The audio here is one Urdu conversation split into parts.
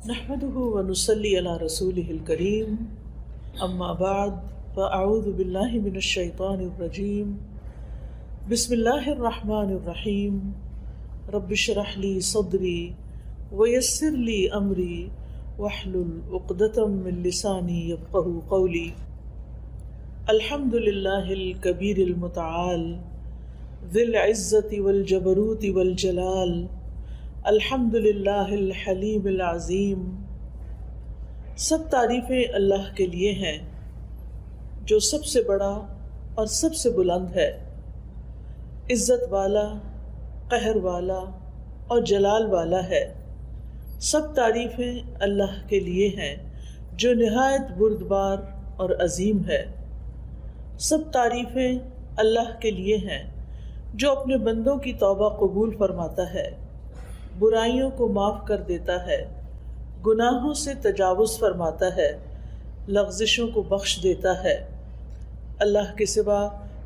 نحمده ونصلي على رسوله الكريم اما بعد فاعوذ بالله من الشيطان الرجيم بسم الله الرحمن الرحيم رب اشرح لي صدري ويسر لي امري واحلل عقدة من لساني يفقهوا قولي الحمد لله الكبير المتعال ذي العزة والجبروت والجلال الحمد للہ الحلیم العظیم۔ سب تعریفیں اللہ کے لیے ہیں جو سب سے بڑا اور سب سے بلند ہے، عزت والا، قہر والا اور جلال والا ہے۔ سب تعریفیں اللہ کے لیے ہیں جو نہایت بردبار اور عظیم ہے۔ سب تعریفیں اللہ کے لیے ہیں جو اپنے بندوں کی توبہ قبول فرماتا ہے، برائیوں کو معاف کر دیتا ہے، گناہوں سے تجاوز فرماتا ہے، لغزشوں کو بخش دیتا ہے۔ اللہ کے سوا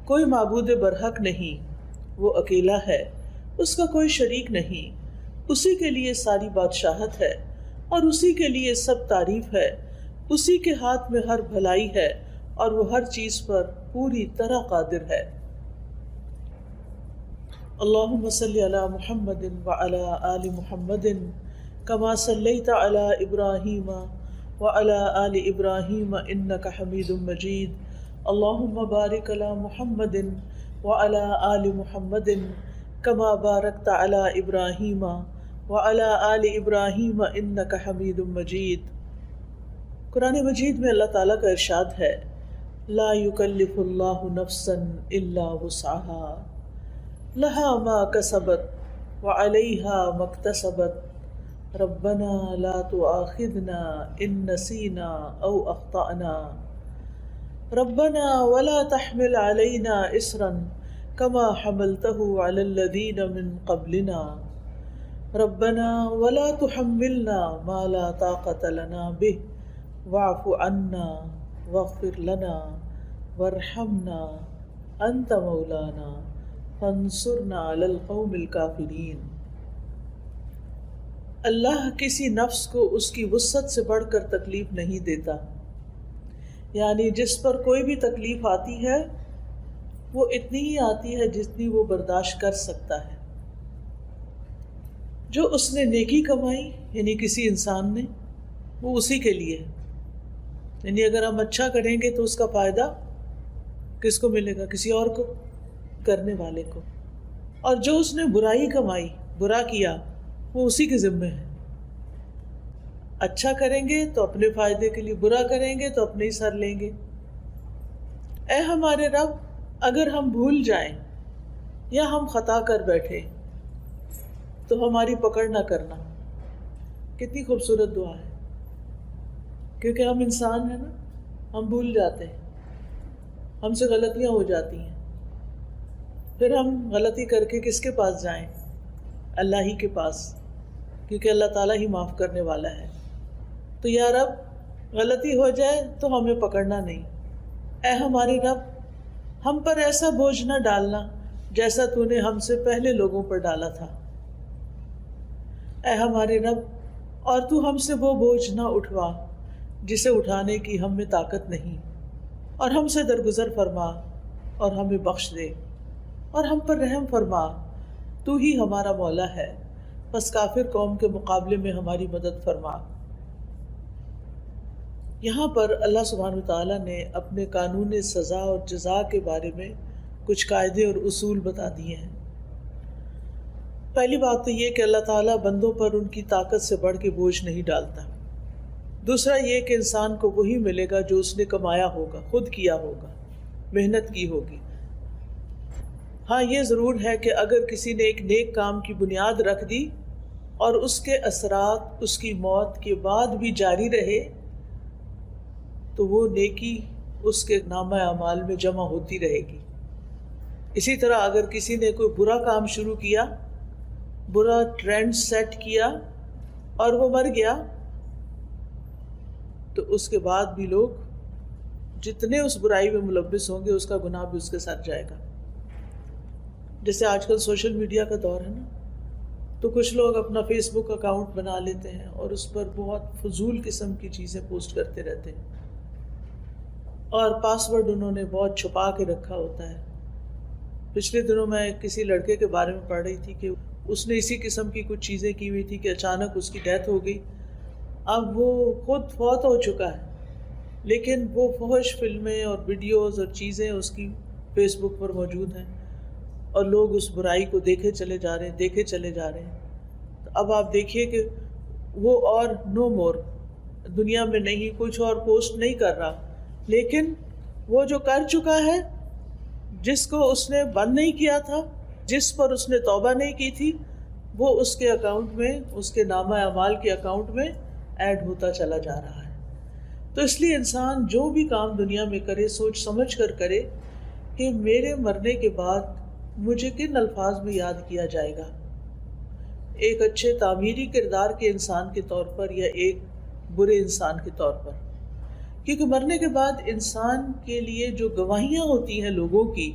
کوئی معبود برحق نہیں، وہ اکیلا ہے، اس کا کوئی شریک نہیں، اسی کے لیے ساری بادشاہت ہے اور اسی کے لیے سب تعریف ہے۔ اسی کے ہاتھ میں ہر بھلائی ہے اور وہ ہر چیز پر پوری طرح قادر ہے۔ اللہم صلی علی محمد وعلی آل محمد کما صلیت علی ابراہیم وعلی آل ابراہیم انک حمید مجید۔ اللہم بارک علی محمد وعلی آل محمد کما بارکت علی ابراہیم وعلی آل ابراہیم انک حمید مجید۔ قرآن مجید میں اللہ تعالیٰ کا ارشاد ہے، لا یکلف اللہ نفسا الا وسعها لها ما كسبت وعليها ما اكتسبت ربنا لا تؤاخذنا إن نسينا أو أخطأنا ربنا ولا تحمل علينا إصرا كما حملته على الذين من قبلنا ربنا ولا تحملنا ما لا طاقة لنا به واعف عنا واغفر لنا وارحمنا أنت مولانا فانصرنا علی القوم الکافرین۔ اللہ کسی نفس کو اس کی وسعت سے بڑھ کر تکلیف نہیں دیتا، یعنی جس پر کوئی بھی تکلیف آتی ہے وہ اتنی ہی آتی ہے جتنی وہ برداشت کر سکتا ہے۔ جو اس نے نیکی کمائی یعنی کسی انسان نے، وہ اسی کے لیے ہے، یعنی اگر ہم اچھا کریں گے تو اس کا فائدہ کس کو ملے گا؟ کسی اور کو، کرنے والے کو۔ اور جو اس نے برائی کمائی، برا کیا، وہ اسی کے ذمے ہے۔ اچھا کریں گے تو اپنے فائدے کے لیے، برا کریں گے تو اپنے ہی سر لیں گے۔ اے ہمارے رب، اگر ہم بھول جائیں یا ہم خطا کر بیٹھے تو ہماری پکڑ نہ کرنا۔ کتنی خوبصورت دعا ہے، کیونکہ ہم انسان ہیں نا، ہم بھول جاتے ہیں، ہم سے غلطیاں ہو جاتی ہیں، پھر ہم غلطی کر کے کس کے پاس جائیں؟ اللہ ہی کے پاس، کیونکہ اللہ تعالیٰ ہی معاف کرنے والا ہے۔ تو یا رب، غلطی ہو جائے تو ہمیں پکڑنا نہیں۔ اے ہمارے رب، ہم پر ایسا بوجھ نہ ڈالنا جیسا تو نے ہم سے پہلے لوگوں پر ڈالا تھا۔ اے ہمارے رب، اور تو ہم سے وہ بوجھ نہ اٹھوا جسے اٹھانے کی ہم میں طاقت نہیں، اور ہم سے درگزر فرما اور ہمیں بخش دے اور ہم پر رحم فرما، تو ہی ہمارا مولا ہے، بس کافر قوم کے مقابلے میں ہماری مدد فرما۔ یہاں پر اللہ سبحانہ وتعالیٰ نے اپنے قانون سزا اور جزا کے بارے میں کچھ قاعدے اور اصول بتا دیے ہیں۔ پہلی بات تو یہ کہ اللہ تعالیٰ بندوں پر ان کی طاقت سے بڑھ کے بوجھ نہیں ڈالتا۔ دوسرا یہ کہ انسان کو وہی ملے گا جو اس نے کمایا ہوگا، خود کیا ہوگا، محنت کی ہوگی۔ ہاں یہ ضرور ہے کہ اگر کسی نے ایک نیک کام کی بنیاد رکھ دی اور اس کے اثرات اس کی موت کے بعد بھی جاری رہے تو وہ نیکی اس کے نامہ اعمال میں جمع ہوتی رہے گی۔ اسی طرح اگر کسی نے کوئی برا کام شروع کیا، برا ٹرینڈ سیٹ کیا اور وہ مر گیا تو اس کے بعد بھی لوگ جتنے اس برائی میں ملوث ہوں گے اس کا گناہ بھی اس کے ساتھ جائے گا۔ جیسے آج کل سوشل میڈیا کا دور ہے نا، تو کچھ لوگ اپنا فیس بک اکاؤنٹ بنا لیتے ہیں اور اس پر بہت فضول قسم کی چیزیں پوسٹ کرتے رہتے ہیں، اور پاسورڈ انہوں نے بہت چھپا کے رکھا ہوتا ہے۔ پچھلے دنوں میں کسی لڑکے کے بارے میں پڑھ رہی تھی کہ اس نے اسی قسم کی کچھ چیزیں کی ہوئی تھی کہ اچانک اس کی ڈیتھ ہو گئی۔ اب وہ خود فوت ہو چکا ہے، لیکن وہ فحش فلمیں اور ویڈیوز اور چیزیں اس کی فیس بک پر موجود ہیں، اور لوگ اس برائی کو دیکھے چلے جا رہے ہیں۔ تو اب آپ دیکھیے کہ وہ اور نو مور دنیا میں نہیں، کچھ اور پوسٹ نہیں کر رہا، لیکن وہ جو کر چکا ہے، جس کو اس نے بند نہیں کیا تھا، جس پر اس نے توبہ نہیں کی تھی، وہ اس کے اکاؤنٹ میں، اس کے نامہ اعمال کے اکاؤنٹ میں ایڈ ہوتا چلا جا رہا ہے۔ تو اس لیے انسان جو بھی کام دنیا میں کرے سوچ سمجھ کر کرے کہ میرے مرنے کے بعد مجھے کن الفاظ میں یاد کیا جائے گا، ایک اچھے تعمیری کردار کے انسان کے طور پر یا ایک برے انسان کے طور پر۔ کیونکہ مرنے کے بعد انسان کے لیے جو گواہیاں ہوتی ہیں لوگوں کی،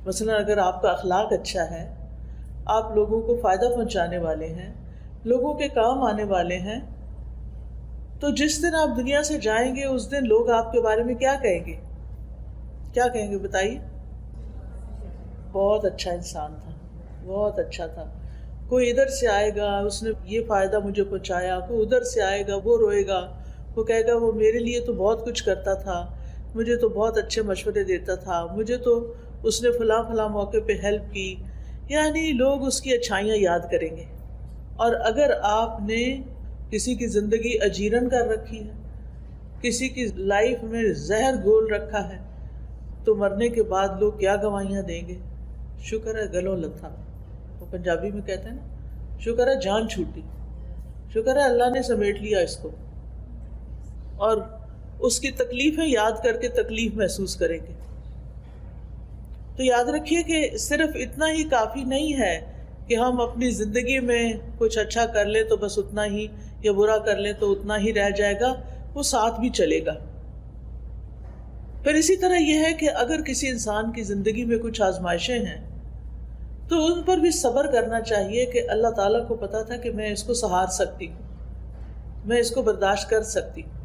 مثلا اگر آپ کا اخلاق اچھا ہے، آپ لوگوں کو فائدہ پہنچانے والے ہیں، لوگوں کے کام آنے والے ہیں، تو جس دن آپ دنیا سے جائیں گے اس دن لوگ آپ کے بارے میں کیا کہیں گے؟ کیا کہیں گے بتائیے؟ بہت اچھا انسان تھا، بہت اچھا تھا۔ کوئی ادھر سے آئے گا، اس نے یہ فائدہ مجھے پہنچایا، کوئی ادھر سے آئے گا، وہ روئے گا، وہ کہے گا وہ میرے لیے تو بہت کچھ کرتا تھا، مجھے تو بہت اچھے مشورے دیتا تھا، مجھے تو اس نے فلاں فلاں موقع پہ ہیلپ کی۔ یعنی لوگ اس کی اچھائیاں یاد کریں گے۔ اور اگر آپ نے کسی کی زندگی اجیرن کر رکھی ہے، کسی کی لائف میں زہر گھول رکھا ہے، تو مرنے کے بعد لوگ کیا گواہیاں دیں گے؟ شکر ہے گلوں لتھا، وہ پنجابی میں کہتے ہیں نا، شکر ہے جان چھوٹی، شکر ہے اللہ نے سمیٹ لیا اس کو، اور اس کی تکلیفیں یاد کر کے تکلیف محسوس کریں گے۔ تو یاد رکھیے کہ صرف اتنا ہی کافی نہیں ہے کہ ہم اپنی زندگی میں کچھ اچھا کر لیں تو بس اتنا ہی، یا برا کر لیں تو اتنا ہی رہ جائے گا، وہ ساتھ بھی چلے گا۔ پھر اسی طرح یہ ہے کہ اگر کسی انسان کی زندگی میں کچھ آزمائشیں ہیں تو ان پر بھی صبر کرنا چاہیے کہ اللہ تعالیٰ کو پتا تھا کہ میں اس کو سہار سکتی ہوں، میں اس کو برداشت کر سکتی ہوں۔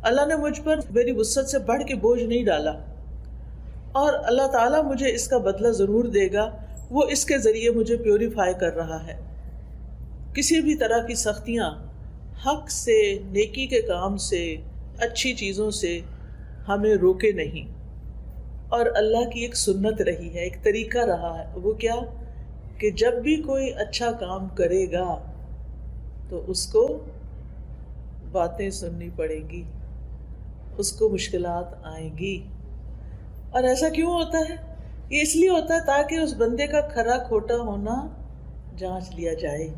اللہ نے مجھ پر میری وسعت سے بڑھ کے بوجھ نہیں ڈالا، اور اللہ تعالیٰ مجھے اس کا بدلہ ضرور دے گا، وہ اس کے ذریعے مجھے پیوریفائی کر رہا ہے۔ کسی بھی طرح کی سختیاں حق سے، نیکی کے کام سے، اچھی چیزوں سے ہمیں روکے نہیں۔ اور اللہ کی ایک سنت رہی ہے، ایک طریقہ رہا ہے، وہ کیا کہ جب بھی کوئی اچھا کام کرے گا تو اس کو باتیں سننی پڑیں گی، اس کو مشکلات آئیں گی۔ اور ایسا کیوں ہوتا ہے؟ یہ اس لیے ہوتا ہے تاکہ اس بندے کا کھرا کھوٹا ہونا جانچ لیا جائے۔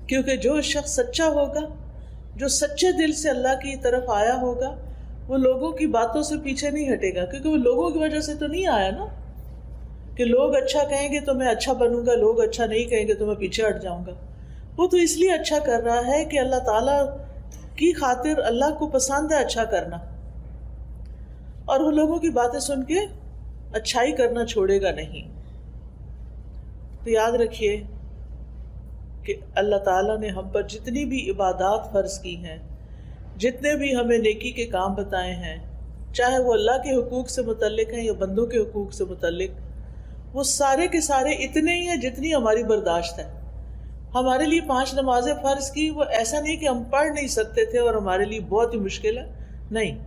کیونکہ جو شخص سچا ہوگا، جو سچے دل سے اللہ کی طرف آیا ہوگا، وہ لوگوں کی باتوں سے پیچھے نہیں ہٹے گا، کیونکہ وہ لوگوں کی وجہ سے تو نہیں آیا نا کہ لوگ اچھا کہیں گے تو میں اچھا بنوں گا، لوگ اچھا نہیں کہیں گے تو میں پیچھے ہٹ جاؤں گا۔ وہ تو اس لیے اچھا کر رہا ہے کہ اللہ تعالیٰ کی خاطر، اللہ کو پسند ہے اچھا کرنا، اور وہ لوگوں کی باتیں سن کے اچھائی کرنا چھوڑے گا نہیں۔ تو یاد رکھیے کہ اللہ تعالیٰ نے ہم پر جتنی بھی عبادات فرض کی ہیں، جتنے بھی ہمیں نیکی کے کام بتائے ہیں، چاہے وہ اللہ کے حقوق سے متعلق ہیں یا بندوں کے حقوق سے متعلق، وہ سارے کے سارے اتنے ہی ہیں جتنی ہماری برداشت ہے۔ ہمارے لیے 5 نمازیں فرض کی، وہ ایسا نہیں کہ ہم پڑھ نہیں سکتے تھے اور ہمارے لیے بہت ہی مشکل ہے، نہیں۔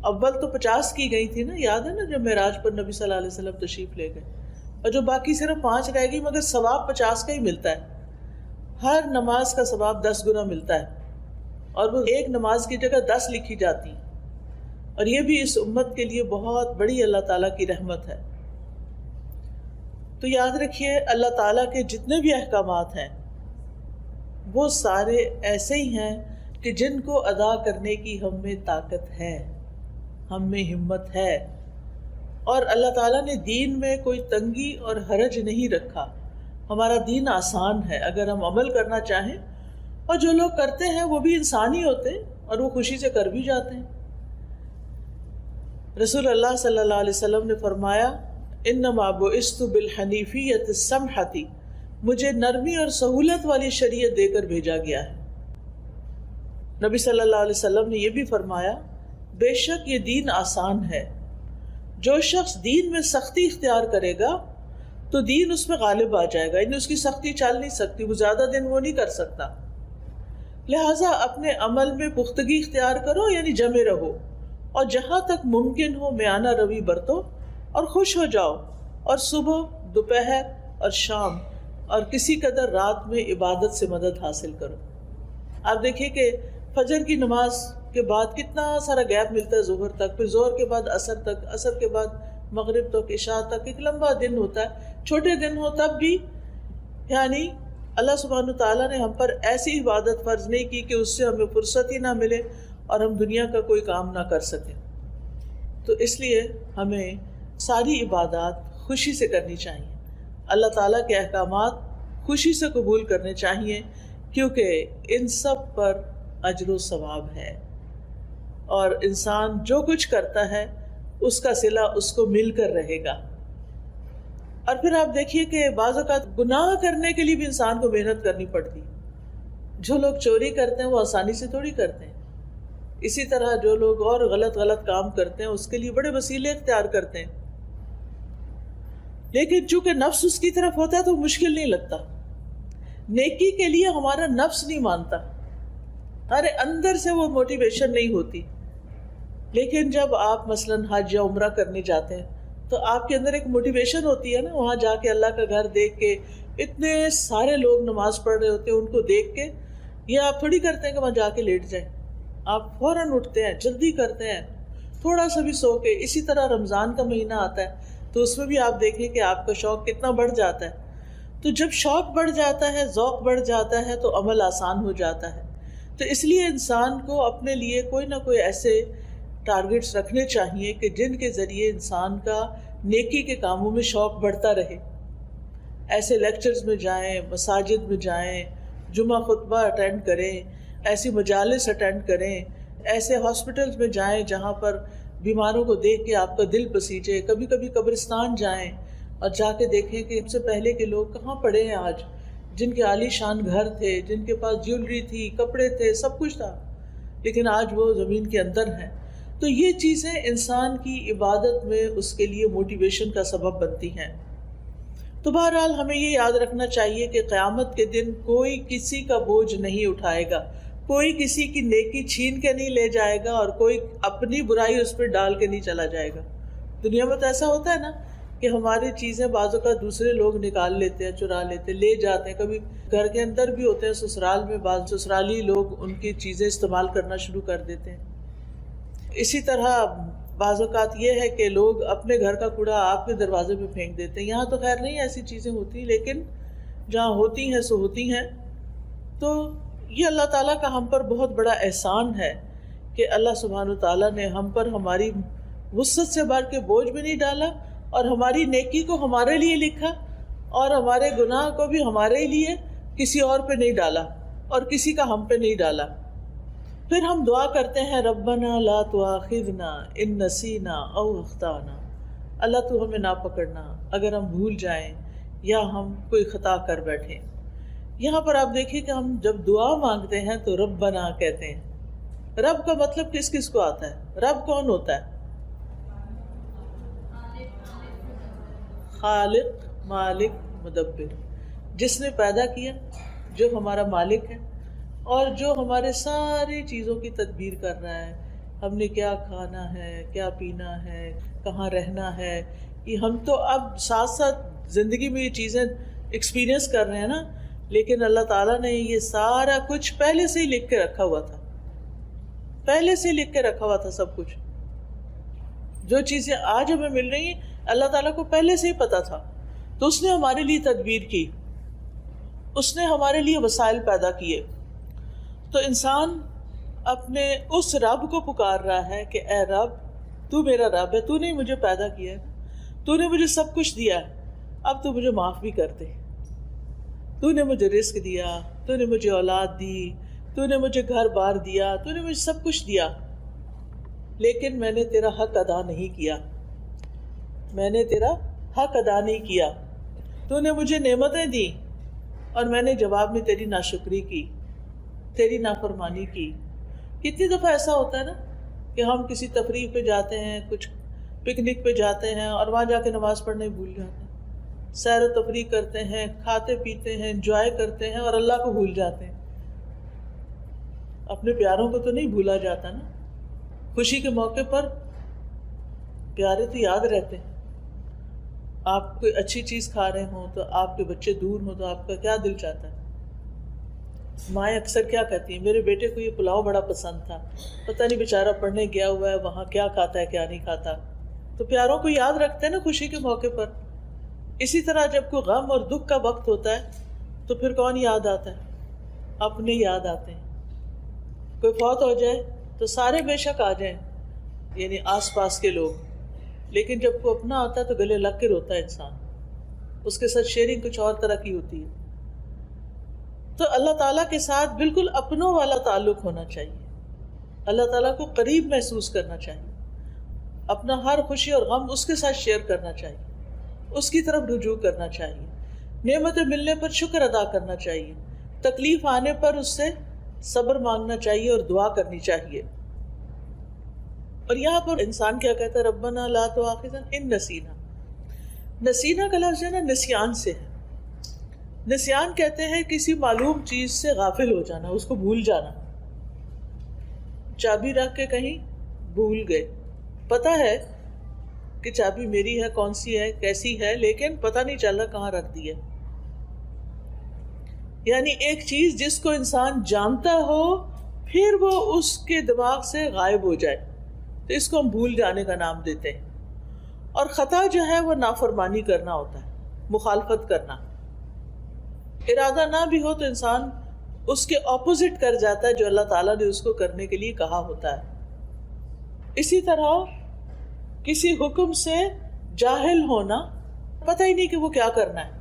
اول تو 50 کی گئی تھی نا، یاد ہے نا، جب معراج پر نبی صلی اللہ علیہ وسلم تشریف لے گئے، اور جو باقی صرف 5 رہ گئی، مگر ثواب 50 کا ہی ملتا ہے۔ ہر نماز کا ثواب 10 گنا ملتا ہے، اور وہ ایک نماز کی جگہ 10 لکھی جاتی ہیں، اور یہ بھی اس امت کے لیے بہت بڑی اللہ تعالیٰ کی رحمت ہے۔ تو یاد رکھیے اللہ تعالیٰ کے جتنے بھی احکامات ہیں وہ سارے ایسے ہی ہیں کہ جن کو ادا کرنے کی ہم میں طاقت ہے، ہم میں ہمت ہے، اور اللہ تعالیٰ نے دین میں کوئی تنگی اور حرج نہیں رکھا۔ ہمارا دین آسان ہے اگر ہم عمل کرنا چاہیں، اور جو لوگ کرتے ہیں وہ بھی انسان ہی ہوتے ہیں اور وہ خوشی سے کر بھی جاتے ہیں۔ رسول اللہ صلی اللہ علیہ وسلم نے فرمایا، انما بعثت بالحنیفیۃ السمحۃ مجھے نرمی اور سہولت والی شریعت دے کر بھیجا گیا ہے۔ نبی صلی اللہ علیہ وسلم نے یہ بھی فرمایا، بے شک یہ دین آسان ہے، جو شخص دین میں سختی اختیار کرے گا تو دین اس میں غالب آ جائے گا، یعنی اس کی سختی چل نہیں سکتی، وہ زیادہ دن وہ نہیں کر سکتا۔ لہٰذا اپنے عمل میں پختگی اختیار کرو، یعنی جمے رہو، اور جہاں تک ممکن ہو میانہ روی برتو اور خوش ہو جاؤ، اور صبح، دوپہر اور شام اور کسی قدر رات میں عبادت سے مدد حاصل کرو۔ آپ دیکھیے کہ فجر کی نماز کے بعد کتنا سارا گیپ ملتا ہے ظہر تک، پھر ظہر کے بعد عصر تک، عصر کے بعد مغرب تک، عشاء تک، ایک لمبا دن ہوتا ہے۔ چھوٹے دن ہو تب بھی یعنی اللہ سبحانہ تعالیٰ نے ہم پر ایسی عبادت فرض نہیں کی کہ اس سے ہمیں فرصت ہی نہ ملے اور ہم دنیا کا کوئی کام نہ کر سکیں۔ تو اس لیے ہمیں ساری عبادات خوشی سے کرنی چاہیے، اللہ تعالیٰ کے احکامات خوشی سے قبول کرنے چاہیے، کیونکہ ان سب پر اجر و ثواب ہے، اور انسان جو کچھ کرتا ہے اس کا صلہ اس کو مل کر رہے گا۔ اور پھر آپ دیکھیے کہ بعض اوقات گناہ کرنے کے لیے بھی انسان کو محنت کرنی پڑتی۔ جو لوگ چوری کرتے ہیں وہ آسانی سے تھوڑی کرتے ہیں، اسی طرح جو لوگ اور غلط کام کرتے ہیں اس کے لیے بڑے وسیلے اختیار کرتے ہیں، لیکن چونکہ نفس اس کی طرف ہوتا ہے تو مشکل نہیں لگتا۔ نیکی کے لیے ہمارا نفس نہیں مانتا، ہمارے اندر سے وہ موٹیویشن نہیں ہوتی۔ لیکن جب آپ مثلاً حج یا عمرہ کرنے جاتے ہیں تو آپ کے اندر ایک موٹیویشن ہوتی ہے نا، وہاں جا کے اللہ کا گھر دیکھ کے اتنے سارے لوگ نماز پڑھ رہے ہوتے ہیں، ان کو دیکھ کے یہ آپ تھوڑی کرتے ہیں کہ وہاں جا کے لیٹ جائیں، آپ فوراً اٹھتے ہیں، جلدی کرتے ہیں، تھوڑا سا بھی سو کے۔ اسی طرح رمضان کا مہینہ آتا ہے تو اس میں بھی آپ دیکھیں کہ آپ کا شوق کتنا بڑھ جاتا ہے۔ تو جب شوق بڑھ جاتا ہے، ذوق بڑھ جاتا ہے تو عمل آسان ہو جاتا ہے۔ تو اس لیے انسان کو اپنے لیے کوئی نہ کوئی ایسے ٹارگٹس رکھنے چاہیے کہ جن کے ذریعے انسان کا نیکی کے کاموں میں شوق بڑھتا رہے۔ ایسے لیکچرز میں جائیں، مساجد میں جائیں، جمعہ خطبہ اٹینڈ کریں، ایسی مجالس اٹینڈ کریں، ایسے ہاسپٹلز میں جائیں جہاں پر بیماروں کو دیکھ کے آپ کا دل پسیجے۔ کبھی کبھی قبرستان جائیں اور جا کے دیکھیں کہ سب سے پہلے کے لوگ کہاں پڑے ہیں آج، جن کے عالی شان گھر تھے، جن کے پاس جیولری تھی، کپڑے تھے، سب کچھ تھا، لیکن آج وہ زمین کے اندر ہیں۔ تو یہ چیزیں انسان کی عبادت میں اس کے لیے موٹیویشن کا سبب بنتی ہیں۔ تو بہرحال ہمیں یہ یاد رکھنا چاہیے کہ قیامت کے دن کوئی کسی کا بوجھ نہیں اٹھائے گا، کوئی کسی کی نیکی چھین کے نہیں لے جائے گا، اور کوئی اپنی برائی اس پہ ڈال کے نہیں چلا جائے گا۔ دنیا میں تو ایسا ہوتا ہے نا کہ ہماری چیزیں بعض اوقات دوسرے لوگ نکال لیتے ہیں، چرا لیتے ہیں، لے جاتے ہیں۔ کبھی گھر کے اندر بھی ہوتے ہیں، سسرال میں بعض سسرالی لوگ ان کی چیزیں استعمال کرنا شروع کر دیتے ہیں۔ اسی طرح بعض اوقات یہ ہے کہ لوگ اپنے گھر کا کوڑا آپ کے دروازے پہ پھینک دیتے ہیں۔ یہاں تو خیر نہیں ایسی چیزیں ہوتی، لیکن جہاں ہوتی ہیں سو ہوتی ہیں۔ تو یہ اللہ تعالیٰ کا ہم پر بہت بڑا احسان ہے کہ اللہ سبحانہ تعالیٰ نے ہم پر ہماری وسعت سے بڑھ کے بوجھ بھی نہیں ڈالا، اور ہماری نیکی کو ہمارے لیے لکھا، اور ہمارے گناہ کو بھی ہمارے لیے، کسی اور پہ نہیں ڈالا، اور کسی کا ہم پہ نہیں ڈالا۔ پھر ہم دعا کرتے ہیں، ربنا لا تؤاخذنا ان نسینا او اخطانا، اللہ تو ہمیں نہ پکڑنا اگر ہم بھول جائیں یا ہم کوئی خطا کر بیٹھیں۔ یہاں پر آپ دیکھیے کہ ہم جب دعا مانگتے ہیں تو ربنا کہتے ہیں۔ رب کا مطلب کس کس کو آتا ہے؟ رب کون ہوتا ہے؟ خالق، مالک، مدبر، جس نے پیدا کیا، جو ہمارا مالک ہے، اور جو ہمارے ساری چیزوں کی تدبیر کر رہا ہے۔ ہم نے کیا کھانا ہے، کیا پینا ہے، کہاں رہنا ہے، یہ ہم تو اب ساتھ ساتھ زندگی میں یہ چیزیں ایکسپیرئنس کر رہے ہیں نا، لیکن اللہ تعالیٰ نے یہ سارا کچھ پہلے سے ہی لکھ کے رکھا ہوا تھا، پہلے سے لکھ کے رکھا ہوا تھا سب کچھ۔ جو چیزیں آج ہمیں مل رہی ہیں اللہ تعالیٰ کو پہلے سے ہی پتا تھا، تو اس نے ہمارے لیے تدبیر کی، اس نے ہمارے لیے وسائل پیدا کیے۔ تو انسان اپنے اس رب کو پکار رہا ہے کہ اے رب، تو میرا رب ہے، تو نے مجھے پیدا کیا ہے، تو نے مجھے سب کچھ دیا ہے، اب تو مجھے معاف بھی کر دے۔ تو نے مجھے رزق دیا، تو نے مجھے اولاد دی، تو نے مجھے گھر بار دیا، تو نے مجھے سب کچھ دیا، لیکن میں نے تیرا حق ادا نہیں کیا، میں نے تیرا حق ادا نہیں کیا۔ تو نے مجھے نعمتیں دی، اور میں نے جواب میں تیری ناشکری کی، تیری نافرمانی کی۔ کتنی دفعہ ایسا ہوتا ہے نا کہ ہم کسی تفریح پہ جاتے ہیں، کچھ پکنک پہ جاتے ہیں اور وہاں جا کے نماز پڑھنا ہی بھول جاتے ہیں، سیر و تفریح کرتے ہیں، کھاتے پیتے ہیں، انجوائے کرتے ہیں اور اللہ کو بھول جاتے ہیں۔ اپنے پیاروں کو تو نہیں بھولا جاتا نا، خوشی کے موقع پر پیارے تو یاد رہتے ہیں۔ آپ کوئی اچھی چیز کھا رہے ہوں تو آپ کے بچے دور ہوں تو آپ کا کیا دل چاہتا ہے؟ مائیں اکثر کیا کہتی ہیں، میرے بیٹے کو یہ پلاؤ بڑا پسند تھا، پتہ نہیں بیچارہ پڑھنے گیا ہوا ہے وہاں کیا کھاتا ہے کیا نہیں کھاتا۔ تو پیاروں کو یاد رکھتے ہیں نا خوشی کے موقع پر۔ اسی طرح جب کوئی غم اور دکھ کا وقت ہوتا ہے تو پھر کون یاد آتا ہے؟ اپنے یاد آتے ہیں۔ کوئی فوت ہو جائے تو سارے بے شک آ جائیں، یعنی آس پاس کے لوگ، لیکن جب کوئی اپنا آتا ہے تو گلے لگ کے روتا ہے انسان، اس کے ساتھ شیئرنگ کچھ اور طرح کی ہوتی ہے۔ تو اللہ تعالیٰ کے ساتھ بالکل اپنوں والا تعلق ہونا چاہیے، اللہ تعالیٰ کو قریب محسوس کرنا چاہیے، اپنا ہر خوشی اور غم اس کے ساتھ شیئر کرنا چاہیے، اس کی طرف رجوع کرنا چاہیے، نعمتیں ملنے پر شکر ادا کرنا چاہیے، تکلیف آنے پر اس سے صبر مانگنا چاہیے اور دعا کرنی چاہیے۔ اور یہاں پر انسان کیا کہتا ہے؟ ربنا لا تؤاخذنا ان نسینا۔ نسینا کا لفظ ہے نا نسیان سے ہے۔ نسیان کہتے ہیں کسی معلوم چیز سے غافل ہو جانا، اس کو بھول جانا۔ چابی رکھ کے کہیں بھول گئے، پتہ ہے کہ چابی میری ہے، کون سی ہے، کیسی ہے، لیکن پتہ نہیں چل رہا کہاں رکھ دی ہے۔ یعنی ایک چیز جس کو انسان جانتا ہو پھر وہ اس کے دماغ سے غائب ہو جائے تو اس کو ہم بھول جانے کا نام دیتے ہیں۔ اور خطا جو ہے وہ نافرمانی کرنا ہوتا ہے، مخالفت کرنا۔ ارادہ نہ بھی ہو تو انسان اس کے اپوزٹ کر جاتا ہے جو اللہ تعالیٰ نے اس کو کرنے کے لیے کہا ہوتا ہے۔ اسی طرح کسی حکم سے جاہل ہونا، پتہ ہی نہیں کہ وہ کیا کرنا ہے۔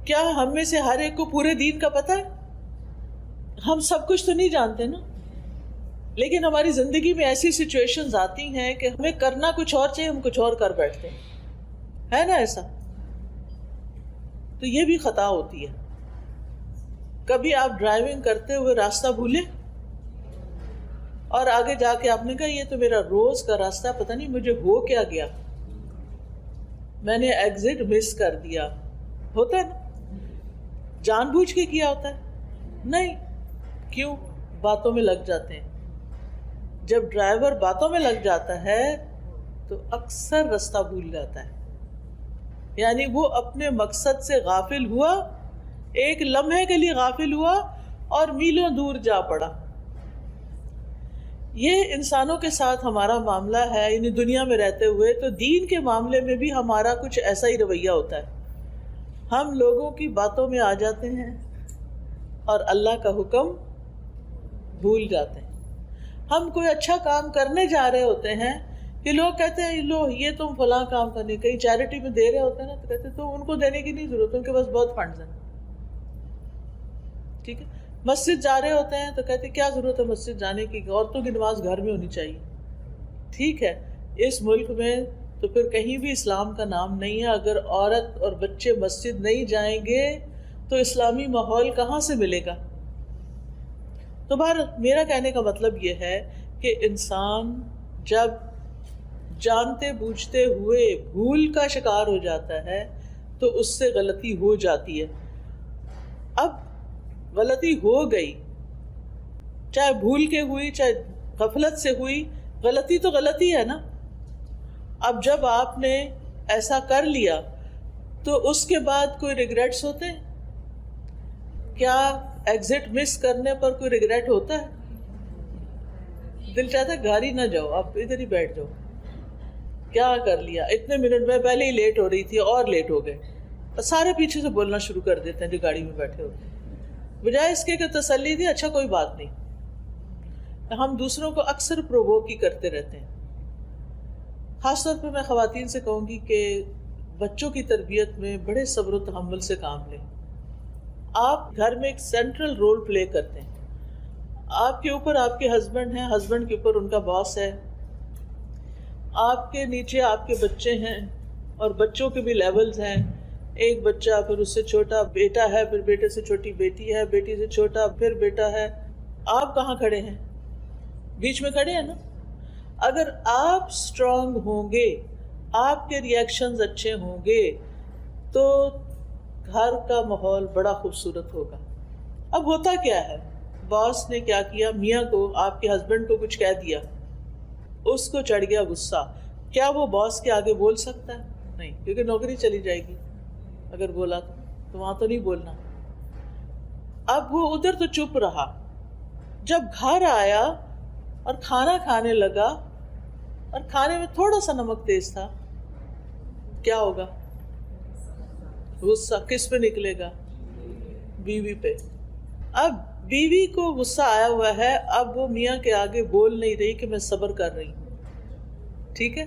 کیا ہم میں سے ہر ایک کو پورے دین کا پتہ ہے؟ ہم سب کچھ تو نہیں جانتے نا، لیکن ہماری زندگی میں ایسی سچویشنز آتی ہیں کہ ہمیں کرنا کچھ اور چاہیے، ہم کچھ اور کر بیٹھتے ہیں، ہے نا ایسا؟ تو یہ بھی خطا ہوتی ہے۔ کبھی آپ ڈرائیونگ کرتے ہوئے راستہ بھولے اور آگے جا کے آپ نے کہا یہ تو میرا روز کا راستہ، پتہ نہیں مجھے ہو کیا گیا، میں نے ایگزٹ مس کر دیا۔ ہوتا ہے نا؟ جان بوجھ کے کیا ہوتا ہے؟ نہیں۔ کیوں؟ باتوں میں لگ جاتے ہیں۔ جب ڈرائیور باتوں میں لگ جاتا ہے تو اکثر رستہ بھول جاتا ہے، یعنی وہ اپنے مقصد سے غافل ہوا، ایک لمحے کے لیے غافل ہوا اور میلوں دور جا پڑا۔ یہ انسانوں کے ساتھ ہمارا معاملہ ہے، یعنی دنیا میں رہتے ہوئے، تو دین کے معاملے میں بھی ہمارا کچھ ایسا ہی رویہ ہوتا ہے۔ ہم لوگوں کی باتوں میں آ جاتے ہیں اور اللہ کا حکم بھول جاتے ہیں۔ ہم کوئی اچھا کام کرنے جا رہے ہوتے ہیں کہ لوگ کہتے ہیں لو یہ تم فلاں کام کرنے، کہیں چیریٹی میں دے رہے ہوتے ہیں نا تو کہتے ہیں تو ان کو دینے کی نہیں ضرورت، ان کے پاس بہت فنڈز ہیں، ٹھیک ہے۔ مسجد جا رہے ہوتے ہیں تو کہتے ہیں کیا ضرورت ہے مسجد جانے کی، عورتوں کی نماز گھر میں ہونی چاہیے، ٹھیک ہے۔ اس ملک میں تو پھر کہیں بھی اسلام کا نام نہیں ہے۔ اگر عورت اور بچے مسجد نہیں جائیں گے تو اسلامی ماحول کہاں سے ملے گا؟ تو میرا کہنے کا مطلب یہ ہے کہ انسان جب جانتے بوجھتے ہوئے بھول کا شکار ہو جاتا ہے تو اس سے غلطی ہو جاتی ہے۔ اب غلطی ہو گئی، چاہے بھول کے ہوئی چاہے غفلت سے ہوئی، غلطی تو غلطی ہے نا۔ اب جب آپ نے ایسا کر لیا تو اس کے بعد کوئی ریگریٹس ہوتے ہیں؟ کیا ایگزٹ مس کرنے پر کوئی ریگریٹ ہوتا ہے؟ دل چاہتا ہے گھر ہی نہ جاؤ، آپ ادھر ہی بیٹھ جاؤ، کیا کر لیا، اتنے منٹ میں پہلے ہی لیٹ ہو رہی تھی اور لیٹ ہو گئے، اور سارے پیچھے سے بولنا شروع کر دیتے ہیں جو گاڑی میں بیٹھے ہوتے ہیں، بجائے اس کے کہ تسلی دی اچھا کوئی بات نہیں۔ ہم دوسروں کو اکثر پرووک ہی کرتے رہتے ہیں۔ خاص طور پہ میں خواتین سے کہوں گی کہ بچوں کی تربیت میں بڑے صبر و تحمل سے کام لیں۔ آپ گھر میں ایک سینٹرل رول پلے کرتے ہیں، آپ کے اوپر آپ کے ہسبینڈ ہیں، ہسبینڈ کے اوپر ان کا باس ہے، آپ کے نیچے آپ کے بچے ہیں اور بچوں کے بھی لیولز ہیں، ایک بچہ، پھر اس سے چھوٹا بیٹا ہے، پھر بیٹے سے چھوٹی بیٹی ہے، بیٹی سے چھوٹا پھر بیٹا ہے. آپ کہاں کھڑے ہیں؟ بیچ میں کھڑے ہیں نا. اگر آپ اسٹرانگ ہوں گے، آپ کے ریئیکشنز اچھے ہوں گے، تو گھر کا ماحول بڑا خوبصورت ہوگا. اب ہوتا کیا ہے، باس نے کیا کیا، میاں کو، آپ کے ہسبینڈ کو کچھ کہہ دیا، اس کو چڑھ گیا غصہ. کیا وہ باس کے آگے بول سکتا ہے؟ نہیں، کیونکہ نوکری چلی جائے گی. اگر بولا تو وہاں تو نہیں بولنا. اب وہ ادھر تو چپ رہا. جب گھر آیا اور کھانا کھانے لگا اور کھانے میں تھوڑا سا نمک تیز تھا، کیا ہوگا؟ غصہ کس پہ نکلے گا؟ بیوی پہ. اب بیوی کو غصہ آیا ہوا ہے، اب وہ میاں کے آگے بول نہیں رہی کہ میں صبر کر رہی ہوں. ٹھیک ہے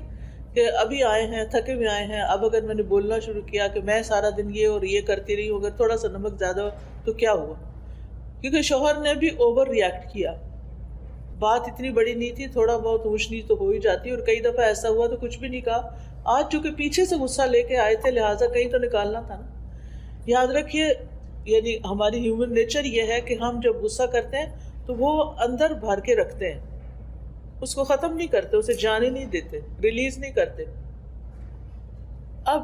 کہ ابھی آئے ہیں، تھکے ہوئے آئے ہیں، اب اگر میں نے بولنا شروع کیا کہ میں سارا دن یہ اور یہ کرتی رہی ہوں، اگر تھوڑا سا نمک زیادہ ہو تو کیا ہوا؟ کیونکہ شوہر نے بھی اوور ریئیکٹ کیا. بات اتنی بڑی نہیں تھی، تھوڑا بہت اونچ نیچ تو ہو ہی جاتی، اور کئی دفعہ ایسا ہوا تو کچھ بھی نہیں کہا. آج چونکہ پیچھے سے غصہ لے کے آئے تھے، لہٰذا کہیں تو نکالنا تھا نا. یاد رکھیے، یعنی ہماری ہیومن نیچر یہ ہے کہ ہم جب غصہ کرتے ہیں تو وہ اندر بھر کے رکھتے ہیں، اس کو ختم نہیں کرتے، اسے جانے نہیں دیتے، ریلیز نہیں کرتے. اب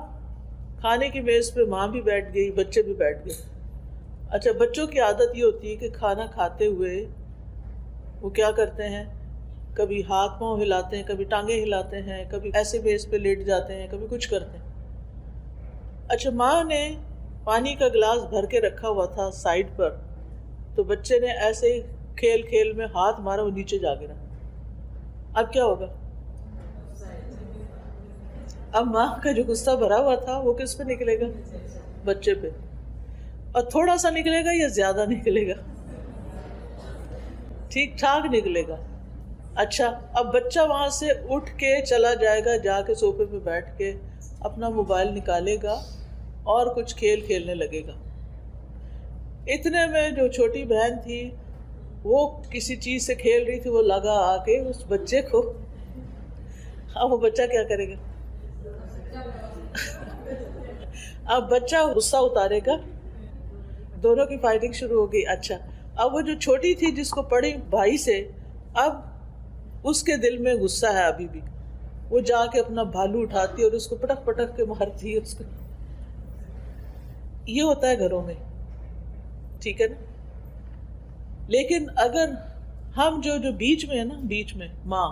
کھانے کی میز پہ ماں بھی بیٹھ گئی، بچے بھی بیٹھ گئے. اچھا، بچوں کی عادت یہ ہوتی ہے کہ کھانا کھاتے ہوئے وہ کیا کرتے ہیں، کبھی ہاتھ پاؤں ہلاتے ہیں، کبھی ٹانگیں ہلاتے ہیں، کبھی ایسے میز پہ لیٹ جاتے ہیں، کبھی کچھ کرتے ہیں. اچھا، ماں نے پانی کا گلاس بھر کے رکھا ہوا تھا سائڈ پر، تو بچے نے ایسے ہی کھیل کھیل میں ہاتھ مارا، وہ نیچے جا گرا. اب کیا ہوگا؟ اب ماں کا جو غصہ بھرا ہوا تھا وہ کس پہ نکلے گا؟ بچے پہ. اور تھوڑا سا نکلے گا یا زیادہ نکلے گا؟ ٹھیک ٹھاک نکلے گا. اچھا، اب بچہ وہاں سے اٹھ کے چلا جائے گا، جا کے صوفے پہ بیٹھ کے اپنا موبائل نکالے گا اور کچھ کھیل کھیلنے لگے گا. اتنے میں جو چھوٹی بہن تھی وہ کسی چیز سے کھیل رہی تھی، وہ لگا آ کے اس بچے کو. اب وہ بچہ کیا کرے گا؟ اب بچہ غصہ اتارے گا، دونوں کی فائٹنگ شروع ہو گئی. اچھا، اب وہ جو چھوٹی تھی جس کو پڑی بھائی سے، اب اس کے دل میں غصہ ہے ابھی بھی، وہ جا کے اپنا بھالو اٹھاتی اور اس کو پٹک پٹک کے مارتی ہے اس کو. یہ ہوتا ہے گھروں میں، ٹھیک ہے نا. لیکن اگر ہم جو بیچ میں ہے نا، بیچ میں ماں،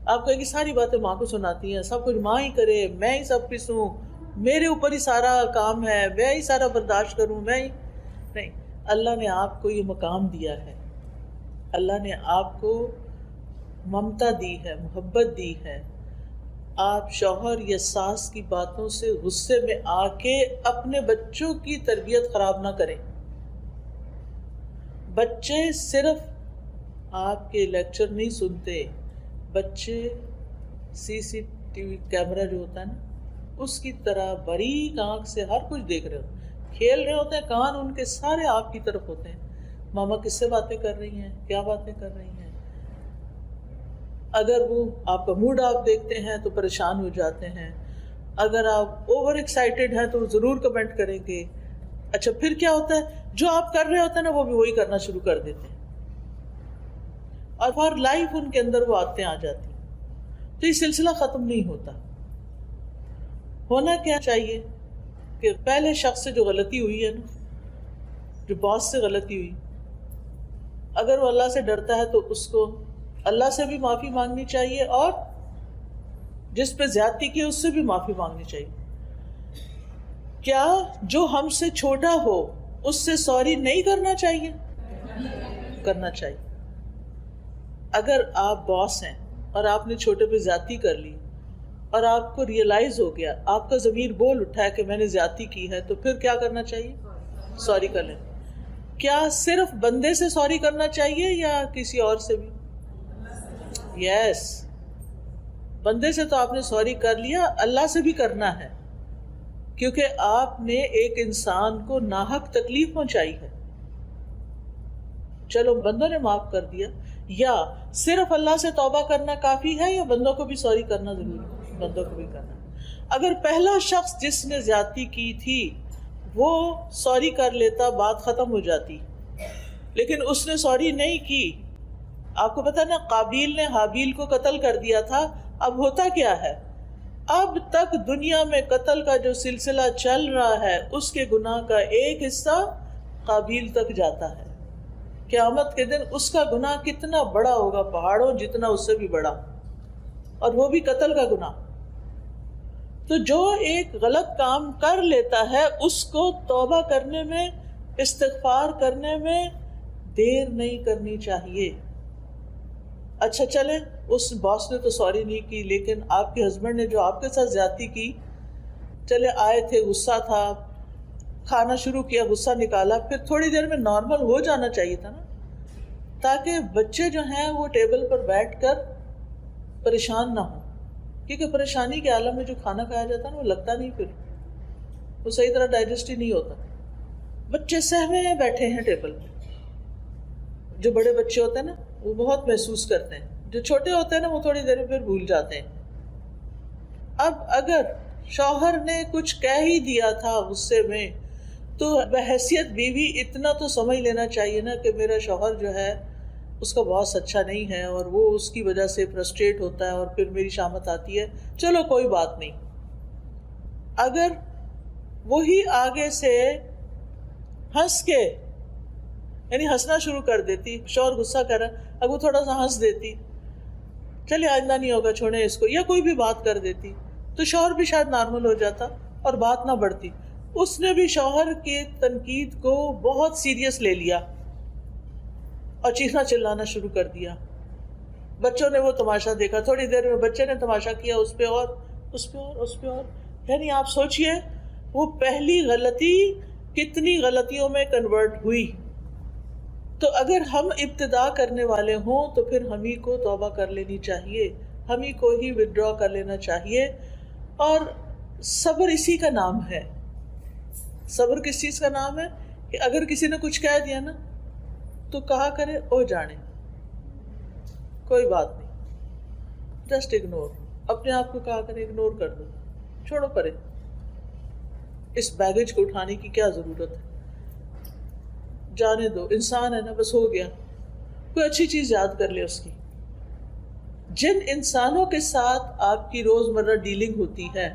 آپ کہیں گے ساری باتیں ماں کو سناتی ہیں، سب کچھ ماں ہی کرے، میں ہی سب پیسوں، میرے اوپر ہی سارا کام ہے، میں ہی سارا برداشت کروں، میں ہی. نہیں، اللہ نے آپ کو یہ مقام دیا ہے، اللہ نے آپ کو ممتا دی ہے، محبت دی ہے. آپ شوہر یا ساس کی باتوں سے غصے میں آ کے اپنے بچوں کی تربیت خراب نہ کریں. بچے صرف آپ کے لیکچر نہیں سنتے، بچے CCTV کیمرہ جو ہوتا ہے نا، اس کی طرح باریک آنکھ سے ہر کچھ دیکھ رہے ہوتے ہیں، کھیل رہے ہوتے ہیں، کان ان کے سارے آپ کی طرف ہوتے ہیں. ماما کس سے باتیں کر رہی ہیں، کیا باتیں کر رہی ہیں. اگر وہ آپ کا موڈ آپ دیکھتے ہیں تو پریشان ہو جاتے ہیں، اگر آپ اوور ایکسائٹیڈ ہیں تو ضرور کمنٹ کریں گے. اچھا، پھر کیا ہوتا ہے، جو آپ کر رہے ہوتے ہیں نا وہ بھی وہی کرنا شروع کر دیتے ہیں، اور ہر لائف ان کے اندر وہ عادتیں آ جاتی ہیں. تو یہ سلسلہ ختم نہیں ہوتا. ہونا کیا چاہیے کہ پہلے شخص سے جو غلطی ہوئی ہے نا، جو باس سے غلطی ہوئی، اگر وہ اللہ سے ڈرتا ہے تو اس کو اللہ سے بھی معافی مانگنی چاہیے، اور جس پہ زیادتی کی اس سے بھی معافی مانگنی چاہیے. کیا جو ہم سے چھوٹا ہو اس سے سوری نہیں کرنا چاہیے؟ کرنا چاہیے. اگر آپ باس ہیں اور آپ نے چھوٹے پہ زیادتی کر لی اور آپ کو ریئلائز ہو گیا، آپ کا ضمیر بول اٹھا ہے کہ میں نے زیادتی کی ہے، تو پھر کیا کرنا چاہیے؟ سوری کر لیں. کیا صرف بندے سے سوری کرنا چاہیے یا کسی اور سے بھی؟ یس، بندے سے تو آپ نے سوری کر لیا، اللہ سے بھی کرنا ہے، کیونکہ آپ نے ایک انسان کو ناحق تکلیف پہنچائی ہے. چلو بندوں نے معاف کر دیا، یا صرف اللہ سے توبہ کرنا کافی ہے، یا بندوں کو بھی سوری کرنا ضروری ہے؟ بندوں کو بھی کرنا. اگر پہلا شخص جس نے زیادتی کی تھی وہ سوری کر لیتا، بات ختم ہو جاتی، لیکن اس نے سوری نہیں کی. آپ کو پتا نا قابیل نے حابیل کو قتل کر دیا تھا. اب ہوتا کیا ہے، اب تک دنیا میں قتل کا جو سلسلہ چل رہا ہے اس کے گناہ کا ایک حصہ قابیل تک جاتا ہے. قیامت کے دن اس کا گناہ کتنا بڑا ہوگا، پہاڑوں جتنا، اس سے بھی بڑا، اور وہ بھی قتل کا گناہ. تو جو ایک غلط کام کر لیتا ہے اس کو توبہ کرنے میں، استغفار کرنے میں دیر نہیں کرنی چاہیے. اچھا چلیں، اس باس نے تو سوری نہیں کی، لیکن آپ کے ہسبینڈ نے جو آپ کے ساتھ زیادتی کی، چلے آئے تھے، غصہ تھا، کھانا شروع کیا، غصہ نکالا، پھر تھوڑی دیر میں نارمل ہو جانا چاہیے تھا نا، تاکہ بچے جو ہیں وہ ٹیبل پر بیٹھ کر پریشان نہ ہوں. کیونکہ پریشانی کے عالم میں جو کھانا کھایا جاتا ہے نا وہ لگتا نہیں، پھر وہ صحیح طرح ڈائجسٹ ہی نہیں ہوتا. بچے سہمے ہیں بیٹھے ہیں ٹیبل پہ. جو بڑے بچے ہوتے ہیں نا وہ بہت محسوس کرتے ہیں، جو چھوٹے ہوتے ہیں نا وہ تھوڑی دیر میں پھر بھول جاتے ہیں. اب اگر شوہر نے کچھ کہہ ہی دیا تھا غصے میں، تو بحیثیت بیوی اتنا تو سمجھ لینا چاہیے نا کہ میرا شوہر جو ہے اس کا باس اچھا نہیں ہے، اور وہ اس کی وجہ سے فرسٹریٹ ہوتا ہے اور پھر میری شامت آتی ہے، چلو کوئی بات نہیں. اگر وہی آگے سے ہنس کے، یعنی ہنسنا شروع کر دیتی، شوہر غصہ کر رہا ہے، اگر وہ تھوڑا سا ہنس دیتی، چلے آئندہ نہیں ہوگا چھوڑیں اس کو، یا کوئی بھی بات کر دیتی، تو شوہر بھی شاید نارمل ہو جاتا اور بات نہ بڑھتی. اس نے بھی شوہر کے تنقید کو بہت سیریس لے لیا اور چیخنا چلانا شروع کر دیا. بچوں نے وہ تماشا دیکھا، تھوڑی دیر میں بچے نے تماشا کیا، اس پہ اور اس پہ اور اس پہ اور. یعنی آپ سوچئے وہ پہلی غلطی کتنی غلطیوں میں کنورٹ ہوئی. تو اگر ہم ابتدا کرنے والے ہوں تو پھر ہم ہی کو توبہ کر لینی چاہیے، ہم ہی کو ہی ودرا کر لینا چاہیے. اور صبر اسی کا نام ہے. صبر کس چیز کا نام ہے؟ کہ اگر کسی نے کچھ کہہ دیا نا تو کہا کرے او جانے، کوئی بات نہیں، جسٹ اگنور. اپنے آپ کو کہا کرے اگنور کر دو، چھوڑو پرے، اس بیگیج کو اٹھانے کی کیا ضرورت ہے، جانے دو، انسان ہے نا، بس ہو گیا. کوئی اچھی چیز یاد کر لے اس کی. جن انسانوں کے ساتھ آپ کی روزمرہ ڈیلنگ ہوتی ہے،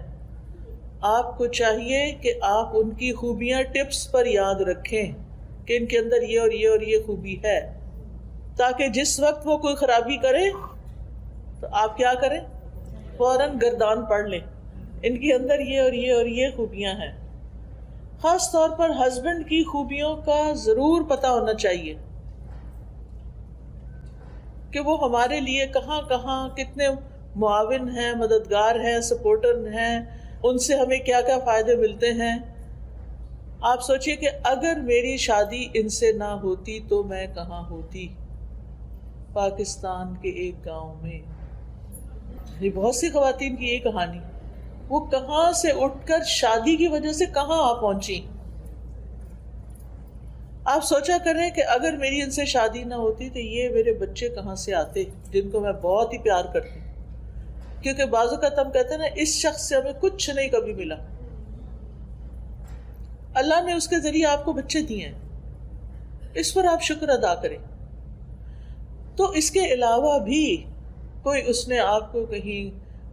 آپ کو چاہیے کہ آپ ان کی خوبیاں ٹپس پر یاد رکھیں کہ ان کے اندر یہ اور یہ اور یہ خوبی ہے، تاکہ جس وقت وہ کوئی خرابی کرے تو آپ کیا کریں، فوراً گردان پڑھ لیں، ان کے اندر یہ اور یہ اور یہ خوبیاں ہیں. خاص طور پر ہسبینڈ کی خوبیوں کا ضرور پتہ ہونا چاہیے کہ وہ ہمارے لیے کہاں کہاں کتنے معاون ہیں، مددگار ہیں، سپورٹر ہیں، ان سے ہمیں کیا کیا فائدے ملتے ہیں. آپ سوچئے کہ اگر میری شادی ان سے نہ ہوتی تو میں کہاں ہوتی. پاکستان کے ایک گاؤں میں یہ بہت سی خواتین کی یہ کہانی، وہ کہاں سے اٹھ کر شادی کی وجہ سے کہاں آ پہنچی. آپ سوچا کریں کہ اگر میری ان سے شادی نہ ہوتی تو یہ میرے بچے کہاں سے آتے، جن کو میں بہت ہی پیار کرتی. کیونکہ بعض اوقات ہم کہتے ہیں نا اس شخص سے ہمیں کچھ نہیں کبھی ملا، اللہ نے اس کے ذریعے آپ کو بچے دیے ہیں، اس پر آپ شکر ادا کریں. تو اس کے علاوہ بھی کوئی اس نے آپ کو کہیں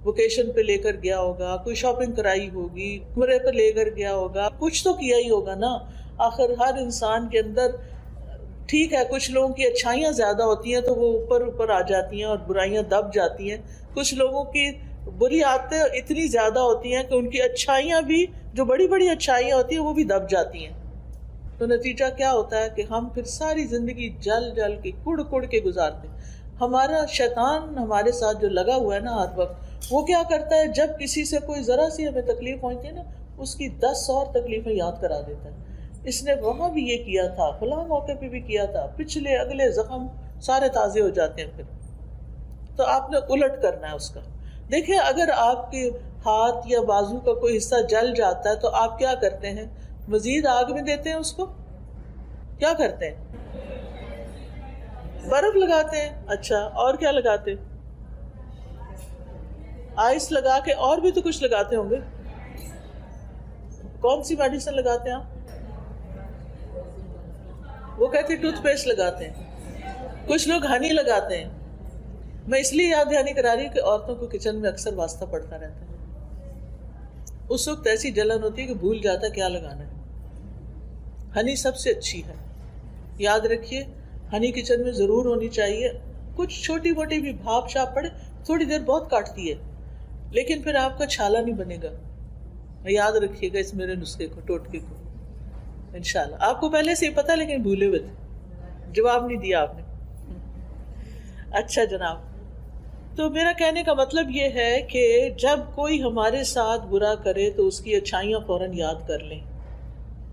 ویکیشن پہ لے کر گیا ہوگا، کوئی شاپنگ کرائی ہوگی، عمرے پہ لے کر گیا ہوگا، کچھ تو کیا ہی ہوگا نا. آخر ہر انسان کے اندر، ٹھیک ہے کچھ لوگوں کی اچھائیاں زیادہ ہوتی ہیں تو وہ اوپر آ جاتی ہیں اور برائیاں دب جاتی ہیں. کچھ لوگوں کی بری عادتیں اتنی زیادہ ہوتی ہیں کہ ان کی اچھائیاں بھی، جو بڑی بڑی اچھائیاں ہوتی ہیں وہ بھی دب جاتی ہیں. تو نتیجہ کیا ہوتا ہے کہ ہم پھر ساری زندگی جل جل کے کڑ کے گزارتے. ہمارا شیطان ہمارے ساتھ جو لگا ہوا ہے نا ہر وقت، وہ کیا کرتا ہے، جب کسی سے کوئی ذرا سی ہمیں تکلیف پہنچتی ہے نا، اس کی 10 اور تکلیفیں یاد کرا دیتا ہے. اس نے وہاں بھی یہ کیا تھا، فلاں موقع پہ بھی کیا تھا، پچھلے اگلے زخم سارے تازے ہو جاتے ہیں. پھر تو آپ نے الٹ کرنا ہے اس کا. دیکھیں اگر آپ کے ہاتھ یا بازو کا کوئی حصہ جل جاتا ہے تو آپ کیا کرتے ہیں، مزید آگ میں دیتے ہیں اس کو، کیا کرتے ہیں، برف لگاتے ہیں. اچھا اور کیا لگاتے ہیں، آئس لگا کے، اور بھی تو کچھ لگاتے ہوں گے. کون سی میڈیسن لگاتے ہیں آپ؟ وہ کہتے ہیں ٹوتھ پیسٹ لگاتے ہیں، کچھ لوگ ہنی لگاتے ہیں. میں اس لیے یاد دہانی کرا رہی ہوں کہ عورتوں کو کچن میں اکثر واسطہ پڑتا رہتا ہے. اس وقت ایسی جلن ہوتی ہے کہ بھول جاتا ہے کیا لگانا ہے. ہنی سب سے اچھی ہے، یاد رکھیے ہنی کچن میں ضرور ہونی چاہیے. کچھ چھوٹی موٹی بھی بھاپ شاپ پڑے تھوڑی دیر بہت کاٹتی ہے، لیکن پھر آپ کا چھالا نہیں بنے گا. یاد رکھیے گا اس میرے نسخے کو، ٹوٹکے کو. انشاءاللہ آپ کو پہلے سے ہی پتا لیکن بھولے ہوئے تھے، جواب نہیں دیا آپ نے. اچھا جناب، تو میرا کہنے کا مطلب یہ ہے کہ جب کوئی ہمارے ساتھ برا کرے تو اس کی اچھائیاں فوراً یاد کر لیں.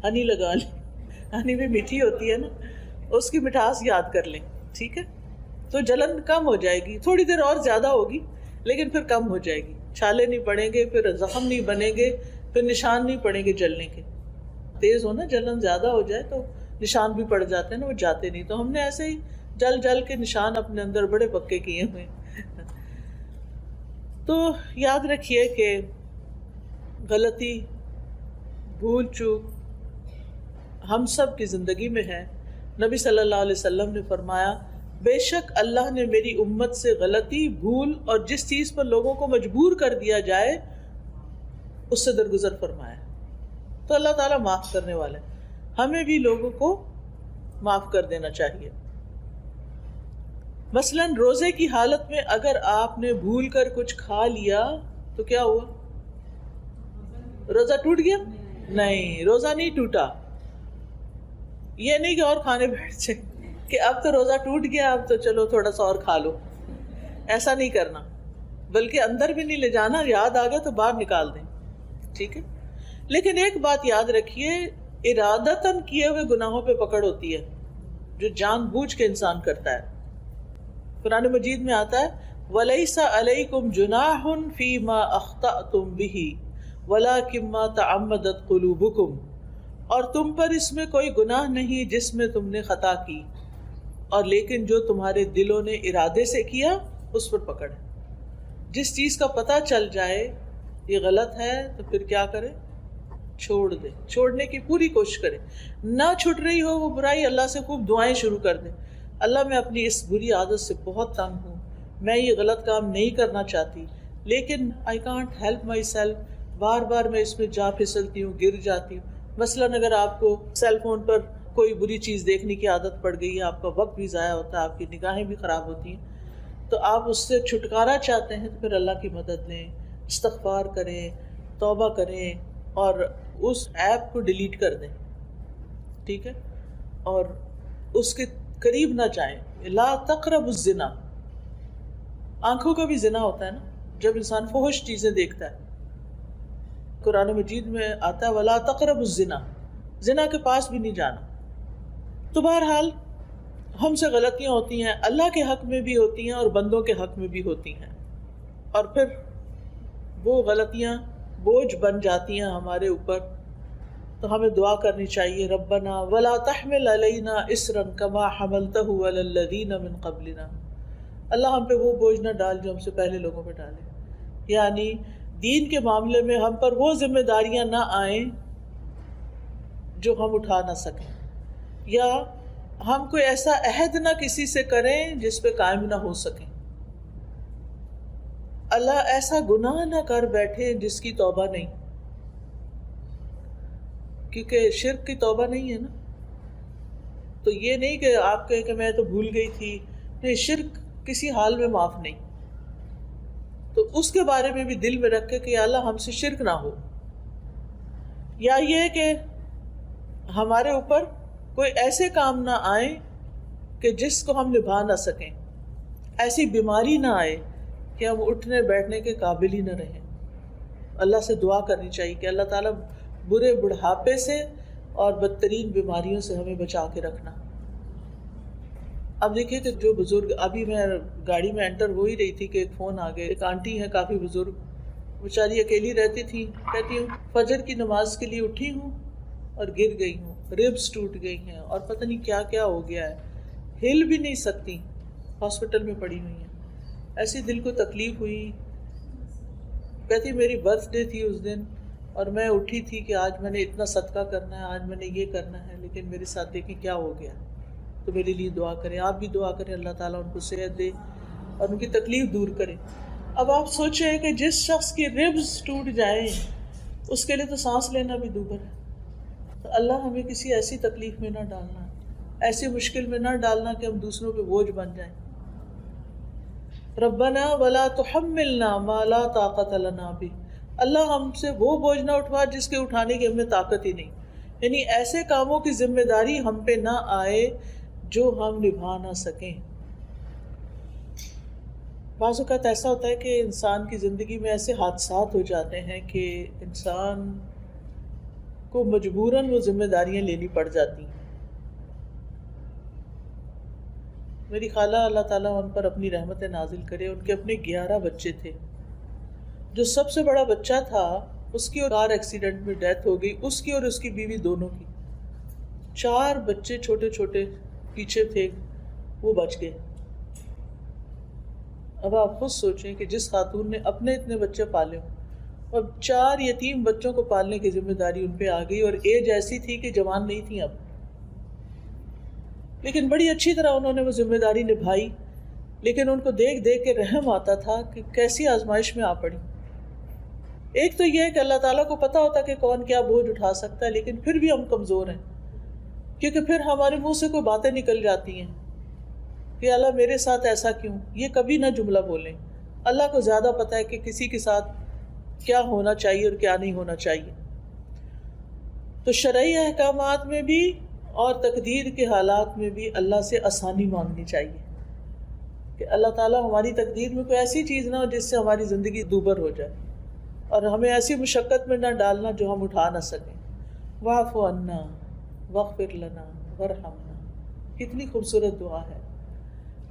ہنی لگا لیں، ہنی بھی میٹھی ہوتی ہے نا، اس کی مٹھاس یاد کر لیں. ٹھیک ہے، تو جلن کم ہو جائے گی. تھوڑی دیر اور زیادہ ہوگی لیکن پھر کم ہو جائے گی. چھالے نہیں پڑیں گے، پھر زخم نہیں بنیں گے، پھر نشان نہیں پڑیں گے جلنے کے. تیز ہو نا، جلن زیادہ ہو جائے تو نشان بھی پڑ جاتے ہیں نا، وہ جاتے نہیں. تو ہم نے ایسے ہی جل جل کے نشان اپنے اندر بڑے پکے کیے ہوئے. تو یاد رکھیے کہ غلطی، بھول چوک ہم سب کی زندگی میں ہے. نبی صلی اللہ علیہ وسلم نے فرمایا بے شک اللہ نے میری امت سے غلطی، بھول اور جس چیز پر لوگوں کو مجبور کر دیا جائے اس سے درگزر فرمایا. تو اللہ تعالیٰ معاف کرنے والے، ہمیں بھی لوگوں کو معاف کر دینا چاہیے. مثلا روزے کی حالت میں اگر آپ نے بھول کر کچھ کھا لیا تو کیا ہوا؟ روزہ ٹوٹ گیا؟ نہیں، روزہ نہیں ٹوٹا. یہ نہیں کہ اور کھانے بیٹھ جائیں کہ اب تو روزہ ٹوٹ گیا، اب تو چلو تھوڑا سا اور کھا لو. ایسا نہیں کرنا، بلکہ اندر بھی نہیں لے جانا. یاد آ گیا تو باہر نکال دیں. ٹھیک ہے، لیکن ایک بات یاد رکھیے، ارادتاً کیے ہوئے گناہوں پہ پکڑ ہوتی ہے جو جان بوجھ کے انسان کرتا ہے. قرآن مجید میں آتا ہے وَلَيْسَ عَلَيْكُمْ جُنَاحٌ فِي مَا أَخْطَأْتُمْ بِهِ وَلَكِنْ مَا تَعَمَّدَتْ قُلُوبُكُمْ، اور تم پر اس میں کوئی گناہ نہیں جس میں تم نے خطا کی، اور لیکن جو تمہارے دلوں نے ارادے سے کیا اس پر پکڑ ہے. جس چیز کا پتہ چل جائے یہ غلط ہے تو پھر کیا کرے؟ چھوڑ دے. چھوڑنے کی پوری کوشش کرے. نہ چھٹ رہی ہو وہ برائی، اللہ سے خوب دعائیں شروع کر دے. اللہ میں اپنی اس بری عادت سے بہت تنگ ہوں، میں یہ غلط کام نہیں کرنا چاہتی لیکن I can't help myself، بار بار میں اس میں جا پھسلتی ہوں، گر جاتی ہوں. مثلاً اگر آپ کو سیل فون پر کوئی بری چیز دیکھنے کی عادت پڑ گئی ہے، آپ کا وقت بھی ضائع ہوتا ہے، آپ کی نگاہیں بھی خراب ہوتی ہیں، تو آپ اس سے چھٹکارا چاہتے ہیں تو پھر اللہ کی مدد لیں، استغفار کریں، توبہ کریں اور اس ایپ کو ڈیلیٹ کر دیں. ٹھیک ہے، اور اس کے قریب نہ جائیں. لا تقربوا الزنا، آنکھوں کا بھی زنا ہوتا ہے نا جب انسان فحش چیزیں دیکھتا ہے. قرآن مجید میں آتا ہے ولا تقربوا الزنا، زنا کے پاس بھی نہیں جانا. تو بہرحال ہم سے غلطیاں ہوتی ہیں، اللہ کے حق میں بھی ہوتی ہیں اور بندوں کے حق میں بھی ہوتی ہیں، اور پھر وہ غلطیاں بوجھ بن جاتی ہیں ہمارے اوپر. تو ہمیں دعا کرنی چاہیے ربنا ولا تحمل علینا اصرا کما حملتہ علی الذین من قبلنا، اللہ ہم پہ وہ بوجھ نہ ڈال جو ہم سے پہلے لوگوں پہ ڈالے. یعنی دین کے معاملے میں ہم پر وہ ذمہ داریاں نہ آئیں جو ہم اٹھا نہ سکیں، یا ہم کوئی ایسا عہد نہ کسی سے کریں جس پہ قائم نہ ہو سکیں. اللہ ایسا گناہ نہ کر بیٹھے جس کی توبہ نہیں، کیونکہ شرک کی توبہ نہیں ہے نا. تو یہ نہیں کہ آپ کہیں کہ میں تو بھول گئی تھی، نہیں، شرک کسی حال میں معاف نہیں. تو اس کے بارے میں بھی دل میں رکھے کہ اللہ ہم سے شرک نہ ہو. یا یہ کہ ہمارے اوپر کوئی ایسے کام نہ آئے کہ جس کو ہم نبھا نہ سکیں، ایسی بیماری نہ آئے کہ ہم اٹھنے بیٹھنے کے قابل ہی نہ رہیں. اللہ سے دعا کرنی چاہیے کہ اللہ تعالیٰ برے بڑھاپے سے اور بدترین بیماریوں سے ہمیں بچا کے رکھنا. اب دیکھیے کہ جو بزرگ، ابھی میں گاڑی میں انٹر ہو ہی رہی تھی کہ ایک فون آ گیا. ایک آنٹی ہیں کافی بزرگ، بیچاری اکیلی رہتی تھی، کہتی ہوں فجر کی نماز کے لیے اٹھی ہوں اور گر گئی ہوں، ریبس ٹوٹ گئی ہیں اور پتہ نہیں کیا کیا ہو گیا ہے، ہل بھی نہیں سکتی، ہاسپٹل میں پڑی ہوئی ہیں. ایسی دل کو تکلیف ہوئی. کہتی میری برتھ ڈے تھی اس دن اور میں اٹھی تھی کہ آج میں نے اتنا صدقہ کرنا ہے، آج میں نے یہ کرنا ہے، لیکن میرے ساتھ دیکھیں کیا ہو گیا. تو میرے لیے دعا کریں، آپ بھی دعا کریں اللہ تعالیٰ ان کو صحت دے اور ان کی تکلیف دور کرے۔ اب آپ سوچیں کہ جس شخص کی ربز ٹوٹ جائیں اس کے لیے تو سانس لینا بھی دوبر ہے۔ تو اللہ ہمیں کسی ایسی تکلیف میں نہ ڈالنا، ایسی مشکل میں نہ ڈالنا کہ ہم دوسروں پہ بوجھ بن جائیں۔ ربنا ولا تحملنا ما لا طاقت لنا بہ، اللہ ہم سے وہ بوجھ نہ اٹھوا جس کے اٹھانے کی ہمیں طاقت ہی نہیں، یعنی ایسے کاموں کی ذمہ داری ہم پہ نہ آئے جو ہم نبھا نہ سکیں۔ بعض اوقات ایسا ہوتا ہے کہ انسان کی زندگی میں ایسے حادثات ہو جاتے ہیں کہ انسان کو مجبوراً وہ ذمہ داریاں لینی پڑ جاتی ہیں۔ میری خالہ اللہ تعالیٰ ان پر اپنی رحمت نازل کرے، ان کے اپنے 11 بچے تھے۔ جو سب سے بڑا بچہ تھا اس کی کار ایکسیڈنٹ میں ڈیتھ ہو گئی، اس کی اور اس کی بیوی دونوں کی۔ 4 بچے چھوٹے چھوٹے پیچھے تھے، وہ بچ گئے۔ اب آپ خود سوچیں کہ جس خاتون نے اپنے اتنے بچے پالے اور 4 یتیم بچوں کو پالنے کی ذمہ داری ان پہ آ گئی، اور ایج ایسی تھی کہ جوان نہیں تھی اب، لیکن بڑی اچھی طرح انہوں نے وہ ذمہ داری نبھائی۔ لیکن ان کو دیکھ دیکھ کے رحم آتا تھا کہ کیسی آزمائش میں آ پڑی۔ ایک تو یہ ہے کہ اللہ تعالیٰ کو پتا ہوتا کہ کون کیا بوجھ اٹھا سکتا ہے، لیکن پھر بھی ہم کمزور ہیں، کیونکہ پھر ہمارے منہ سے کوئی باتیں نکل جاتی ہیں کہ اللہ میرے ساتھ ایسا کیوں، یہ کبھی نہ جملہ بولیں۔ اللہ کو زیادہ پتا ہے کہ کسی کے ساتھ کیا ہونا چاہیے اور کیا نہیں ہونا چاہیے۔ تو شرعی احکامات میں بھی اور تقدیر کے حالات میں بھی اللہ سے آسانی مانگنی چاہیے کہ اللہ تعالیٰ ہماری تقدیر میں کوئی ایسی چیز نہ ہو جس سے ہماری زندگی دوبر ہو جائے، اور ہمیں ایسی مشقت میں نہ ڈالنا جو ہم اٹھا نہ سکیں۔ واعف عنا واغفر لنا وارحمنا، کتنی خوبصورت دعا ہے۔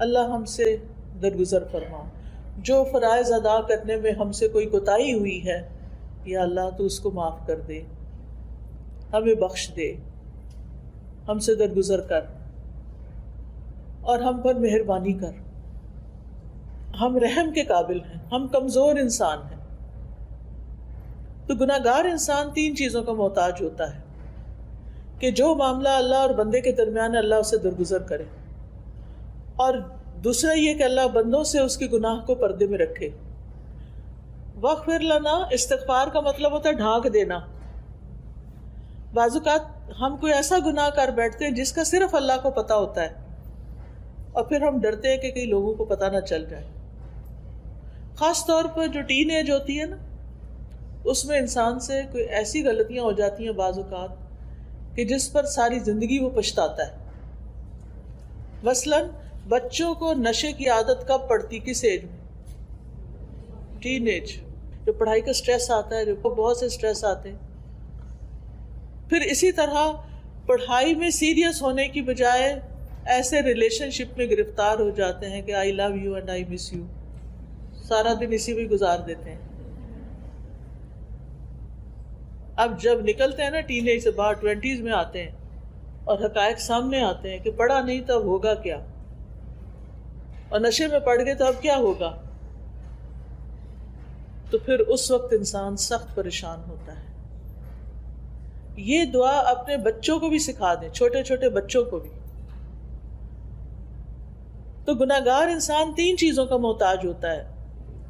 اللہ ہم سے درگزر فرما، جو فرائض ادا کرنے میں ہم سے کوئی کوتاہی ہوئی ہے یا اللہ تو اس کو معاف کر دے، ہمیں بخش دے، ہم سے درگزر کر اور ہم پر مہربانی کر۔ ہم رحم کے قابل ہیں، ہم کمزور انسان ہیں۔ تو گناہگار انسان 3 چیزوں کا محتاج ہوتا ہے کہ جو معاملہ اللہ اور بندے کے درمیان اللہ اسے درگزر کرے، اور دوسرا یہ کہ اللہ بندوں سے اس کے گناہ کو پردے میں رکھے۔ واغفر لنا، استغفار کا مطلب ہوتا ہے ڈھانک دینا۔ بعض اوقات ہم کوئی ایسا گناہ کر بیٹھتے ہیں جس کا صرف اللہ کو پتہ ہوتا ہے، اور پھر ہم ڈرتے ہیں کہ کئی لوگوں کو پتہ نہ چل جائے۔ خاص طور پر جو ٹین ایج ہوتی ہے نا، اس میں انسان سے کوئی ایسی غلطیاں ہو جاتی ہیں بعض اوقات کہ جس پر ساری زندگی وہ پچھتاتا ہے۔ مثلاً بچوں کو نشے کی عادت کب پڑتی، کس ایج میں؟ ٹین ایج، جو پڑھائی کا سٹریس آتا ہے، جو بہت سے سٹریس آتے ہیں۔ پھر اسی طرح پڑھائی میں سیریس ہونے کی بجائے ایسے ریلیشن شپ میں گرفتار ہو جاتے ہیں کہ I love you and I miss you, سارا دن اسی میں گزار دیتے ہیں۔ اب جب نکلتے ہیں نا ٹین ایج سے باہر، 20s میں آتے ہیں اور حقائق سامنے آتے ہیں کہ پڑھا نہیں تو اب ہوگا کیا، اور نشے میں پڑ گئے تو اب کیا ہوگا، تو پھر اس وقت انسان سخت پریشان ہوتا ہے۔ یہ دعا اپنے بچوں کو بھی سکھا دیں، چھوٹے چھوٹے بچوں کو بھی۔ تو گناہگار انسان 3 چیزوں کا محتاج ہوتا ہے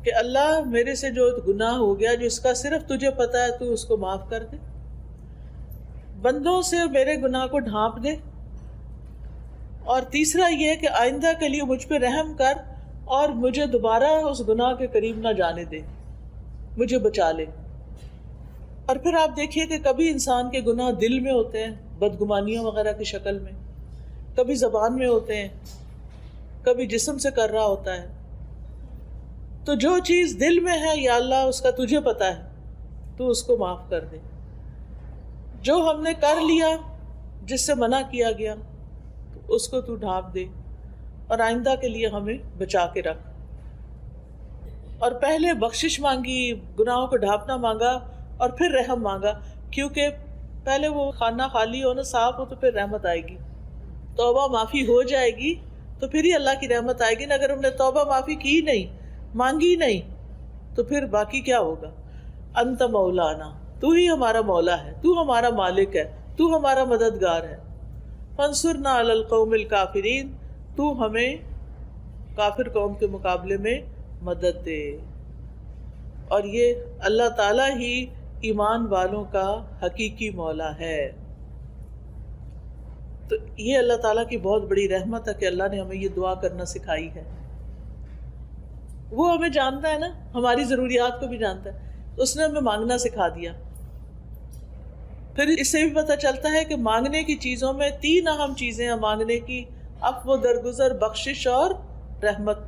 کہ اللہ میرے سے جو گناہ ہو گیا، جو اس کا صرف تجھے پتا ہے، تو اس کو معاف کر دے۔ بندوں سے میرے گناہ کو ڈھانپ دے، اور تیسرا یہ کہ آئندہ کے لیے مجھ پہ رحم کر اور مجھے دوبارہ اس گناہ کے قریب نہ جانے دے، مجھے بچا لے۔ اور پھر آپ دیکھیے کہ کبھی انسان کے گناہ دل میں ہوتے ہیں، بدگمانیوں وغیرہ کی شکل میں، کبھی زبان میں ہوتے ہیں، کبھی جسم سے کر رہا ہوتا ہے۔ تو جو چیز دل میں ہے یا اللہ اس کا تجھے پتا ہے، تو اس کو معاف کر دے۔ جو ہم نے کر لیا جس سے منع کیا گیا، تو اس کو تو ڈھانپ دے، اور آئندہ کے لیے ہمیں بچا کے رکھ۔ اور پہلے بخشش مانگی، گناہوں کو ڈھانپنا مانگا، اور پھر رحم مانگا، کیونکہ پہلے وہ خانہ خالی ہو نا، صاف ہو، تو پھر رحمت آئے گی۔ توبہ معافی ہو جائے گی تو پھر ہی اللہ کی رحمت آئے گی نا۔ اگر ہم نے توبہ معافی کی نہیں، مانگی نہیں، تو پھر باقی کیا ہوگا؟ انت مولانا، تو ہی ہمارا مولا ہے، تو ہمارا مالک ہے، تو ہمارا مددگار ہے۔ فانصرنا علی القوم الکافرین، تو ہمیں کافر قوم کے مقابلے میں مدد دے۔ اور یہ اللہ تعالیٰ ہی ایمان والوں کا حقیقی مولا ہے۔ تو یہ اللہ تعالیٰ کی بہت بڑی رحمت ہے کہ اللہ نے ہمیں یہ دعا کرنا سکھائی ہے۔ وہ ہمیں جانتا ہے نا، ہماری ضروریات کو بھی جانتا ہے، اس نے ہمیں مانگنا سکھا دیا۔ پھر اس سے بھی پتہ چلتا ہے کہ مانگنے کی چیزوں میں 3 اہم چیزیں ہیں مانگنے کی: عفو و درگزر، بخشش اور رحمت۔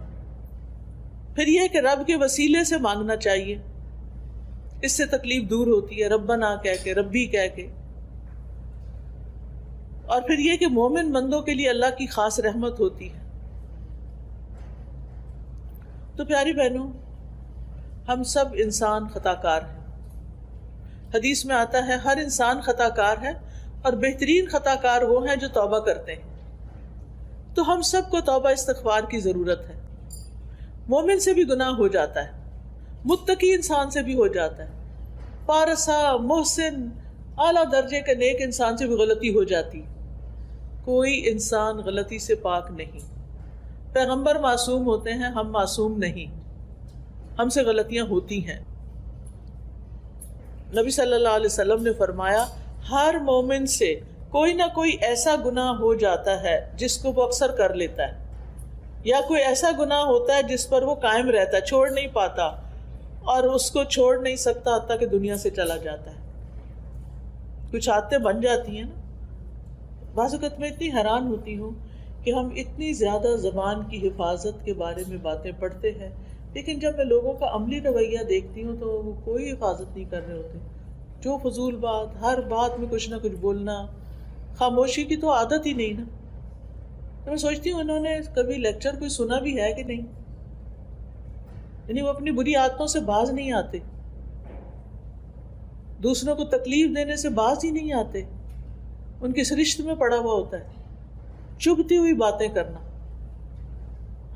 پھر یہ کہ رب کے وسیلے سے مانگنا چاہیے، اس سے تکلیف دور ہوتی ہے، ربنا کہہ کے، ربی کہہ کے۔ اور پھر یہ کہ مومن بندوں کے لیے اللہ کی خاص رحمت ہوتی ہے۔ تو پیاری بہنوں، ہم سب انسان خطا کار ہیں۔ حدیث میں آتا ہے ہر انسان خطا کار ہے، اور بہترین خطا کار وہ ہیں جو توبہ کرتے ہیں۔ تو ہم سب کو توبہ استغفار کی ضرورت ہے۔ مومن سے بھی گناہ ہو جاتا ہے، متقی انسان سے بھی ہو جاتا ہے، پارسا، محسن، اعلیٰ درجے کے نیک انسان سے بھی غلطی ہو جاتی۔ کوئی انسان غلطی سے پاک نہیں۔ پیغمبر معصوم ہوتے ہیں، ہم معصوم نہیں، ہم سے غلطیاں ہوتی ہیں۔ نبی صلی اللہ علیہ وسلم نے فرمایا ہر مومن سے کوئی نہ کوئی ایسا گناہ ہو جاتا ہے جس کو وہ اکثر کر لیتا ہے، یا کوئی ایسا گناہ ہوتا ہے جس پر وہ قائم رہتا ہے، چھوڑ نہیں پاتا، اور اس کو چھوڑ نہیں سکتا حتیٰ کہ دنیا سے چلا جاتا ہے۔ کچھ عادتیں بن جاتی ہیں نا۔ بعض اوقات میں اتنی حیران ہوتی ہوں کہ ہم اتنی زیادہ زبان کی حفاظت کے بارے میں باتیں پڑھتے ہیں، لیکن جب میں لوگوں کا عملی رویہ دیکھتی ہوں تو وہ کوئی حفاظت نہیں کر رہے ہوتے۔ جو فضول بات، ہر بات میں کچھ نہ کچھ بولنا، خاموشی کی تو عادت ہی نہیں نا۔ تو میں سوچتی ہوں انہوں نے کبھی لیکچر کوئی سنا بھی ہے کہ نہیں، یعنی وہ اپنی بری عادتوں سے باز نہیں آتے، دوسروں کو تکلیف دینے سے باز ہی نہیں آتے، ان کی سرشت میں پڑا ہوا ہوتا ہے چبھتی ہوئی باتیں کرنا۔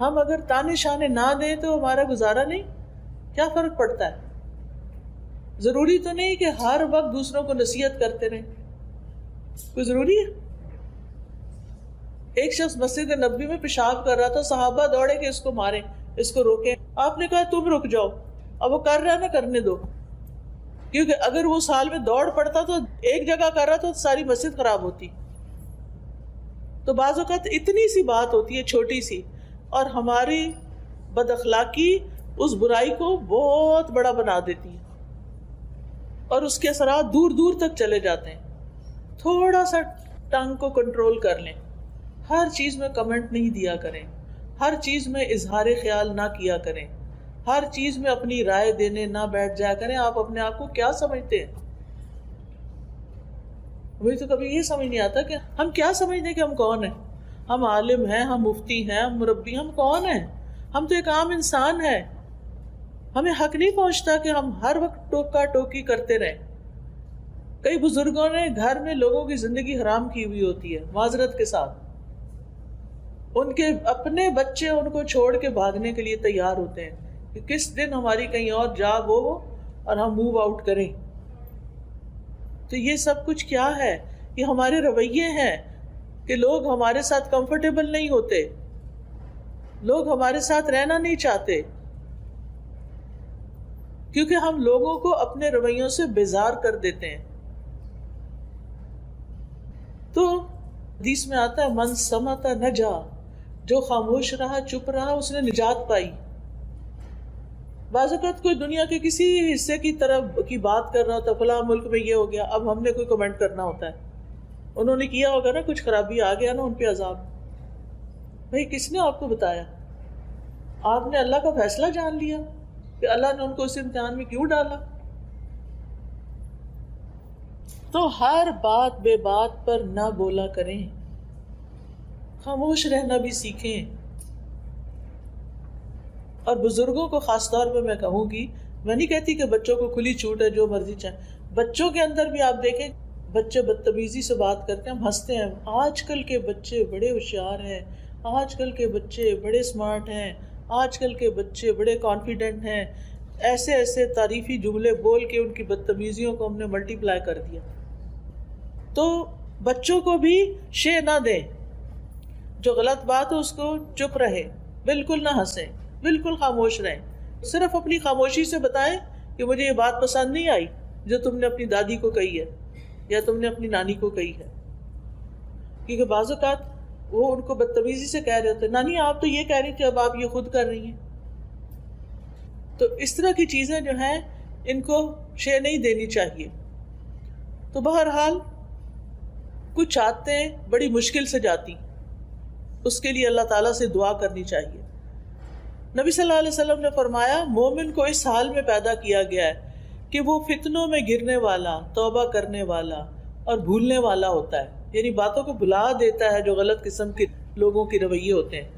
ہم اگر تانے شانے نہ دیں تو ہمارا گزارا نہیں، کیا فرق پڑتا ہے؟ ضروری تو نہیں کہ ہر وقت دوسروں کو نصیحت کرتے رہیں، کوئی ضروری ہے؟ ایک شخص مسجد نبوی میں پیشاب کر رہا تھا، صحابہ دوڑے کہ اس کو ماریں، اس کو روکیں۔ آپ نے کہا تم رک جاؤ، اب وہ کر رہا ہے نا، کرنے دو، کیونکہ اگر وہ سال میں دوڑ پڑتا تو ایک جگہ کر رہا تو ساری مسجد خراب ہوتی۔ تو بعض اوقات اتنی سی بات ہوتی ہے چھوٹی سی، اور ہماری بد اخلاقی اس برائی کو بہت بڑا بنا دیتی ہے، اور اس کے اثرات دور دور تک چلے جاتے ہیں۔ تھوڑا سا ٹنگ کو کنٹرول کر لیں، ہر چیز میں کمنٹ نہیں دیا کریں، ہر چیز میں اظہار خیال نہ کیا کریں، ہر چیز میں اپنی رائے دینے نہ بیٹھ جایا کریں۔ آپ اپنے آپ کو کیا سمجھتے ہیں؟ مجھے تو کبھی یہ سمجھ نہیں آتا کہ ہم کیا سمجھتے ہیں کہ ہم کون ہیں۔ ہم عالم ہیں، ہم مفتی ہیں، ہم مربی، ہم کون ہیں؟ ہم تو ایک عام انسان ہیں۔ ہمیں حق نہیں پہنچتا کہ ہم ہر وقت ٹوکا ٹوکی کرتے رہیں۔ کئی بزرگوں نے گھر میں لوگوں کی زندگی حرام کی ہوئی ہوتی ہے، معذرت کے ساتھ۔ ان کے اپنے بچے ان کو چھوڑ کے بھاگنے کے لیے تیار ہوتے ہیں کہ کس دن ہماری کہیں اور جاب ہو اور ہم موو آؤٹ کریں۔ تو یہ سب کچھ کیا ہے؟ یہ ہمارے رویے ہیں کہ لوگ ہمارے ساتھ کمفرٹیبل نہیں ہوتے، لوگ ہمارے ساتھ رہنا نہیں چاہتے، کیونکہ ہم لوگوں کو اپنے رویوں سے بیزار کر دیتے ہیں۔ تو حدیث میں آتا ہے من سمت نجا، جو خاموش رہا، چپ رہا، اس نے نجات پائی۔ بعض اوقات کوئی دنیا کے کسی حصے کی طرف کی بات کر رہا ہوتا ہے، فلاں ملک میں یہ ہو گیا، اب ہم نے کوئی کمنٹ کرنا ہوتا ہے، انہوں نے کیا ہوگا نا کچھ خرابی، آ گیا نا ان پہ عذاب۔ بھئی کس نے آپ کو بتایا؟ آپ نے اللہ کا فیصلہ جان لیا کہ اللہ نے ان کو اس امتحان میں کیوں ڈالا؟ تو ہر بات بے بات پر نہ بولا کریں، خاموش رہنا بھی سیکھیں۔ اور بزرگوں کو خاص طور پہ میں کہوں گی، میں نہیں کہتی کہ بچوں کو کھلی چھوٹ ہے جو مرضی چاہیں، بچوں کے اندر بھی آپ دیکھیں بچے بدتمیزی سے بات کرتے ہیں، ہم ہنستے ہیں۔ آج کل کے بچے بڑے ہوشیار ہیں، آج کل کے بچے بڑے اسمارٹ ہیں، آج کل کے بچے بڑے کانفیڈنٹ ہیں، ایسے ایسے تعریفی جملے بول کے ان کی بدتمیزیوں کو ہم نے ملٹی پلائی کر دیا۔ تو بچوں کو بھی شے نہ دیں، جو غلط بات ہو اس کو چپ رہے، بالکل نہ ہنسیں، بالکل خاموش رہیں، صرف اپنی خاموشی سے بتائیں کہ مجھے یہ بات پسند نہیں آئی جو تم نے اپنی دادی کو کہی ہے یا تم نے اپنی نانی کو کہی ہے. کیونکہ بعض اوقات وہ ان کو بدتمیزی سے کہہ رہے ہوتے، نانی آپ تو یہ کہہ رہی تھی، اب آپ یہ خود کر رہی ہیں. تو اس طرح کی چیزیں جو ہیں ان کو شے نہیں دینی چاہیے. تو بہرحال کچھ عادتیں بڑی مشکل سے جاتی، اس کے لیے اللہ تعالیٰ سے دعا کرنی چاہیے. نبی صلی اللہ علیہ وسلم نے فرمایا مومن کو اس حال میں پیدا کیا گیا ہے کہ وہ فتنوں میں گرنے والا، توبہ کرنے والا اور بھولنے والا ہوتا ہے. یعنی باتوں کو بھلا دیتا ہے جو غلط قسم کے لوگوں کے رویے ہوتے ہیں.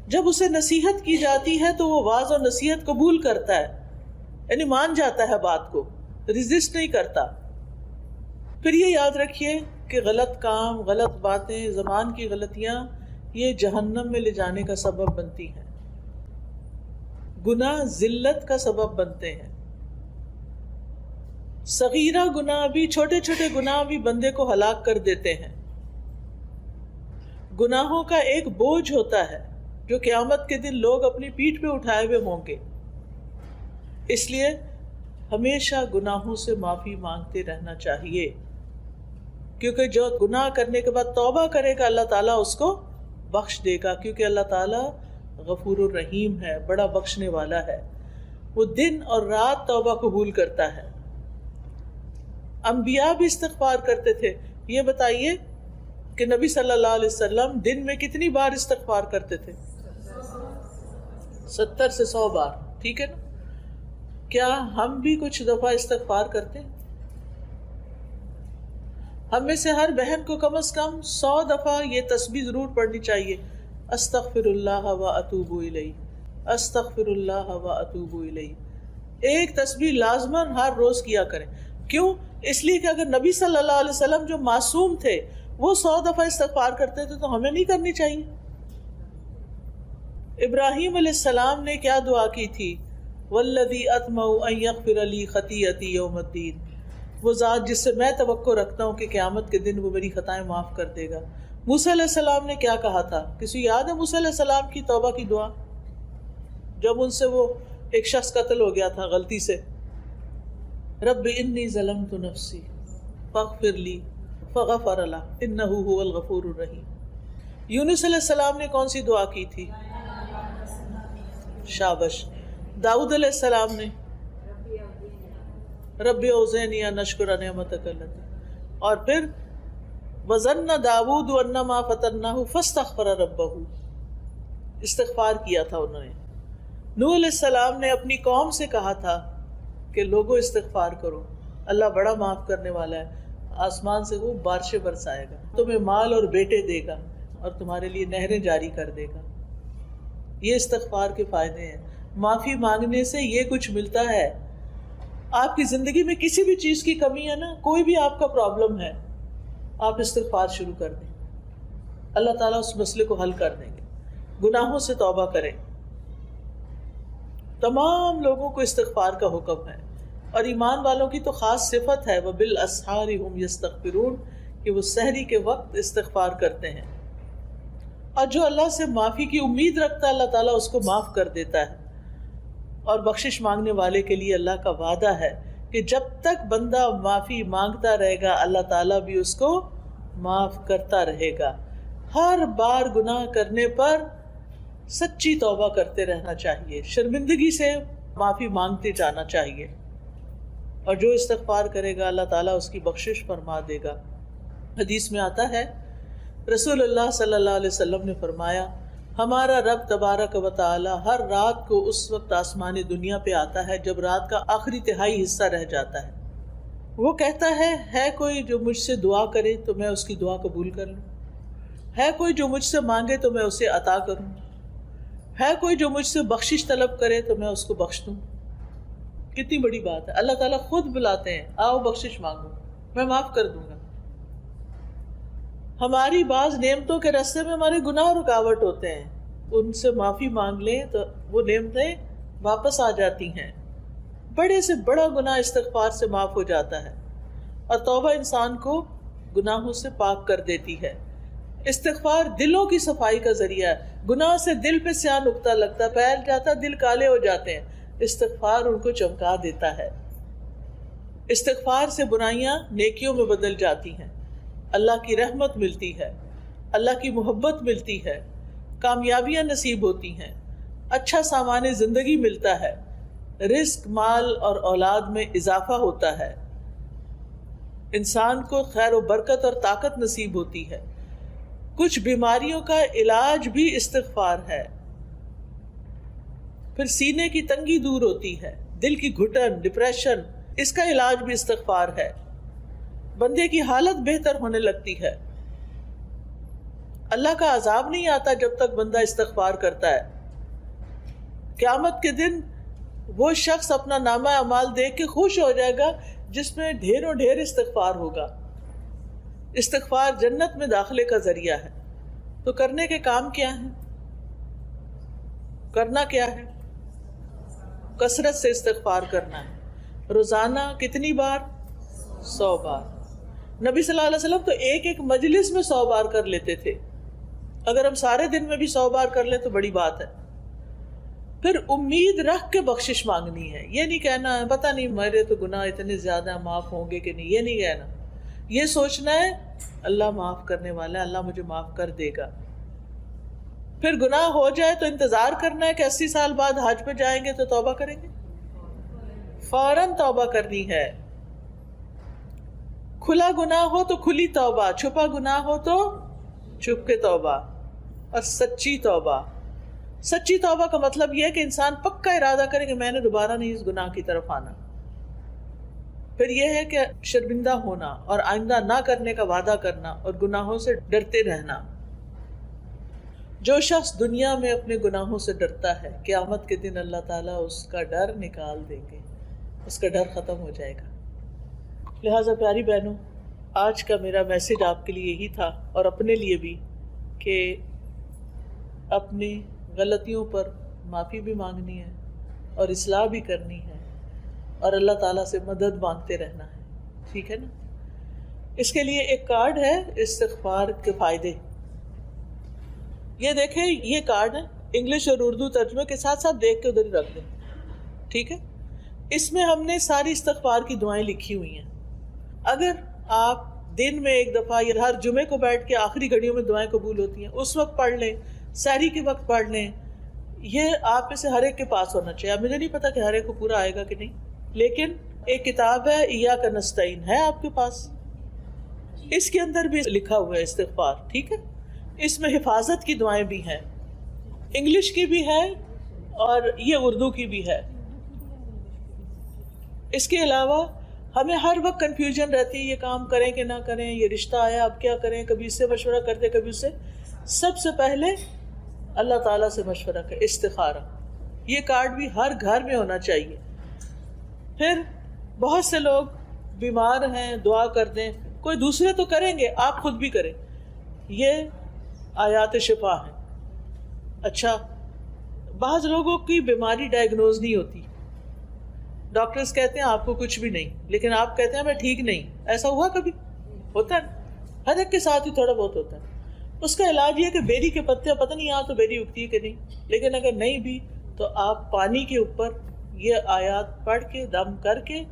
جب اسے نصیحت کی جاتی ہے تو وہ واعظ اور نصیحت قبول کرتا ہے، یعنی مان جاتا ہے بات کو، ریزسٹ نہیں کرتا. پھر یہ یاد رکھیے کہ غلط کام، غلط باتیں، زبان کی غلطیاں یہ جہنم میں لے جانے کا سبب بنتی ہیں. گناہ ذلت کا سبب بنتے ہیں. صغیرہ گناہ بھی، چھوٹے چھوٹے گناہ بھی بندے کو ہلاک کر دیتے ہیں. گناہوں کا ایک بوجھ ہوتا ہے جو قیامت کے دن لوگ اپنی پیٹھ پہ اٹھائے ہوئے ہوں گے. اس لیے ہمیشہ گناہوں سے معافی مانگتے رہنا چاہیے، کیونکہ جو گناہ کرنے کے بعد توبہ کرے گا اللہ تعالیٰ اس کو بخش دے گا، کیونکہ اللہ تعالیٰ غفور الرحیم ہے، بڑا بخشنے والا ہے. وہ دن اور رات توبہ قبول کرتا ہے. انبیاء بھی استغفار کرتے تھے. یہ بتائیے کہ نبی صلی اللہ علیہ وسلم دن میں کتنی بار استغفار کرتے تھے؟ 70 سے 100 بار. ٹھیک ہے نا؟ کیا ہم بھی کچھ دفعہ استغفار کرتے ہیں؟ ہم میں سے ہر بہن کو کم از کم 100 دفعہ یہ تسبیح ضرور پڑھنی چاہیے، استغفر اللہ و اتوب الیہ، استغفر اللہ و اتوب الیہ. ایک تسبیح لازماً ہر روز کیا کریں. کیوں؟ اس لیے کہ اگر نبی صلی اللہ علیہ وسلم جو معصوم تھے وہ 100 دفعہ استغفار کرتے تھے تو ہمیں نہیں کرنی چاہیے. ابراہیم علیہ السلام نے کیا دعا کی تھی؟ والذی اطمع ان یغفر لی خطیئتی یوم الدین، وہ ذات جس سے میں توقع رکھتا ہوں کہ قیامت کے دن وہ میری خطائیں معاف کر دے گا. موسیٰ علیہ السلام نے کیا کہا تھا؟ کسی یاد ہے موسیٰ علیہ السلام کی توبہ کی دعا؟ جب ان سے وہ ایک شخص قتل ہو گیا تھا غلطی سے، رب انی ظلمت نفسی فاغفر لی فغفر لہ انہ هو الغفور الرحیم. یونس علیہ السلام نے کون سی دعا کی تھی؟ شابش. داؤد علیہ السلام نے رب اوزعنی ان اشکر نعمتک التی، اور پھر وظن داؤد انما فتناہ فاستغفر ربہ، استغفار کیا تھا انہوں نے. نوح علیہ السلام نے اپنی قوم سے کہا تھا کہ لوگوں استغفار کرو، اللہ بڑا معاف کرنے والا ہے، آسمان سے وہ بارشیں برسائے گا، تمہیں مال اور بیٹے دے گا اور تمہارے لیے نہریں جاری کر دے گا. یہ استغفار کے فائدے ہیں. معافی مانگنے سے یہ کچھ ملتا ہے. آپ کی زندگی میں کسی بھی چیز کی کمی ہے نا، کوئی بھی آپ کا پرابلم ہے، آپ استغفار شروع کر دیں، اللہ تعالیٰ اس مسئلے کو حل کر دیں گے. گناہوں سے توبہ کریں. تمام لوگوں کو استغفار کا حکم ہے، اور ایمان والوں کی تو خاص صفت ہے وَبِالْأَسْحَارِ هُمْ يَسْتَغْفِرُونَ، کہ وہ سحری کے وقت استغفار کرتے ہیں. اور جو اللہ سے معافی کی امید رکھتا ہے اللہ تعالیٰ اس کو معاف کر دیتا ہے. اور بخشش مانگنے والے کے لیے اللہ کا وعدہ ہے کہ جب تک بندہ معافی مانگتا رہے گا اللہ تعالیٰ بھی اس کو معاف کرتا رہے گا. ہر بار گناہ کرنے پر سچی توبہ کرتے رہنا چاہیے، شرمندگی سے معافی مانگتے جانا چاہیے، اور جو استغفار کرے گا اللہ تعالیٰ اس کی بخشش فرما دے گا. حدیث میں آتا ہے رسول اللہ صلی اللہ علیہ وسلم نے فرمایا ہمارا رب تبارک و تعالی ہر رات کو اس وقت آسمان دنیا پہ آتا ہے جب رات کا آخری تہائی حصہ رہ جاتا ہے. وہ کہتا ہے کوئی جو مجھ سے دعا کرے تو میں اس کی دعا قبول کر لوں، ہے کوئی جو مجھ سے مانگے تو میں اسے عطا کروں، ہے کوئی جو مجھ سے بخشش طلب کرے تو میں اس کو بخش دوں. کتنی بڑی بات ہے. اللہ تعالیٰ خود بلاتے ہیں آؤ بخشش مانگو، میں معاف کر دوں گا. ہماری بعض نعمتوں کے راستے میں ہمارے گناہ رکاوٹ ہوتے ہیں، ان سے معافی مانگ لیں تو وہ نعمتیں واپس آ جاتی ہیں. بڑے سے بڑا گناہ استغفار سے معاف ہو جاتا ہے، اور توبہ انسان کو گناہوں سے پاک کر دیتی ہے۔ استغفار دلوں کی صفائی کا ذریعہ ہے۔ گناہ سے دل پہ سیاہ نقطہ لگتا، پھیل جاتا، دل کالے ہو جاتے ہیں، استغفار ان کو چمکا دیتا ہے۔ استغفار سے برائیاں نیکیوں میں بدل جاتی ہیں، اللہ کی رحمت ملتی ہے، اللہ کی محبت ملتی ہے، کامیابیاں نصیب ہوتی ہیں، اچھا سامان زندگی ملتا ہے، رزق، مال اور اولاد میں اضافہ ہوتا ہے، انسان کو خیر و برکت اور طاقت نصیب ہوتی ہے۔ کچھ بیماریوں کا علاج بھی استغفار ہے۔ پھر سینے کی تنگی دور ہوتی ہے، دل کی گھٹن، ڈپریشن، اس کا علاج بھی استغفار ہے۔ بندے کی حالت بہتر ہونے لگتی ہے۔ اللہ کا عذاب نہیں آتا جب تک بندہ استغفار کرتا ہے۔ قیامت کے دن وہ شخص اپنا نامہ اعمال دیکھ کے خوش ہو جائے گا جس میں ڈھیروں ڈھیر استغفار ہوگا۔ استغفار جنت میں داخلے کا ذریعہ ہے۔ تو کرنے کے کام کیا ہیں؟ کرنا کیا ہے؟ کثرت سے استغفار کرنا ہے۔ روزانہ کتنی بار؟ 100 بار۔ نبی صلی اللہ علیہ وسلم تو ایک ایک مجلس میں 100 بار کر لیتے تھے۔ اگر ہم سارے دن میں بھی 100 بار کر لیں تو بڑی بات ہے۔ پھر امید رکھ کے بخشش مانگنی ہے۔ یہ نہیں کہنا ہے پتہ نہیں میرے تو گناہ اتنے زیادہ معاف ہوں گے کہ نہیں، یہ نہیں کہنا۔ یہ سوچنا ہے اللہ معاف کرنے والا ہے، اللہ مجھے معاف کر دے گا۔ پھر گناہ ہو جائے تو انتظار کرنا ہے کہ 80 سال بعد حج پہ جائیں گے تو توبہ کریں گے، فوراً توبہ کرنی ہے۔ کھلا گناہ ہو تو کھلی توبہ، چھپا گناہ ہو تو چھپ کے توبہ، اور سچی توبہ۔ سچی توبہ کا مطلب یہ ہے کہ انسان پکا ارادہ کرے کہ میں نے دوبارہ نہیں اس گناہ کی طرف آنا۔ پھر یہ ہے کہ شرمندہ ہونا اور آئندہ نہ کرنے کا وعدہ کرنا اور گناہوں سے ڈرتے رہنا۔ جو شخص دنیا میں اپنے گناہوں سے ڈرتا ہے، قیامت کے دن اللہ تعالیٰ اس کا ڈر نکال دیں گے، اس کا ڈر ختم ہو جائے گا۔ لہٰذا پیاری بہنوں، آج کا میرا میسج آپ کے لیے یہی تھا، اور اپنے لیے بھی، کہ اپنی غلطیوں پر معافی بھی مانگنی ہے اور اصلاح بھی کرنی ہے، اور اللہ تعالیٰ سے مدد مانگتے رہنا ہے، ٹھیک ہے نا؟ اس کے لیے ایک کارڈ ہے استغفار کے فائدے۔ یہ دیکھیں، یہ کارڈ ہے، انگلش اور اردو ترجمے کے ساتھ ساتھ دیکھ کے ادھر ہی رکھ دیں، ٹھیک ہے؟ اس میں ہم نے ساری استغفار کی دعائیں لکھی ہوئی ہیں۔ اگر آپ دن میں ایک دفعہ یا ہر جمعے کو بیٹھ کے آخری گھڑیوں میں دعائیں قبول ہوتی ہیں، اس وقت پڑھ لیں، سحری کے وقت پڑھ لیں، یہ آپ میں سے ہر ایک کے پاس ہونا چاہیے۔ اب مجھے نہیں پتا کہ ہر ایک کو پورا آئے گا کہ نہیں، لیکن ایک کتاب ہے ایاک نستعین، ہے آپ کے پاس، اس کے اندر بھی لکھا ہوا ہے استغفار، ٹھیک ہے؟ اس میں حفاظت کی دعائیں بھی ہیں، انگلش کی بھی ہے اور یہ اردو کی بھی ہے۔ اس کے علاوہ ہمیں ہر وقت کنفیوژن رہتی ہے، یہ کام کریں کہ نہ کریں، یہ رشتہ آیا اب کیا کریں، کبھی اس سے مشورہ کرتے کبھی اس سے۔ سب سے پہلے اللہ تعالیٰ سے مشورہ کریں، استخارہ۔ یہ کارڈ بھی ہر گھر میں ہونا چاہیے۔ پھر بہت سے لوگ بیمار ہیں، دعا کر دیں، کوئی دوسرے تو کریں گے، آپ خود بھی کریں، یہ آیات شفا ہیں۔ اچھا، بعض لوگوں کی بیماری ڈائگنوز نہیں ہوتی، ڈاکٹرز کہتے ہیں آپ کو کچھ بھی نہیں، لیکن آپ کہتے ہیں میں ٹھیک نہیں۔ ایسا ہوا کبھی؟ ہوتا ہے، ہر ایک کے ساتھ ہی تھوڑا بہت ہوتا ہے۔ اس کا علاج یہ کہ بیری کے پتے، پتہ نہیں یہاں تو بیری اگتی ہے کہ نہیں، لیکن اگر نہیں بھی تو آپ پانی کے اوپر یہ آیات پڑھ کے دم کر کے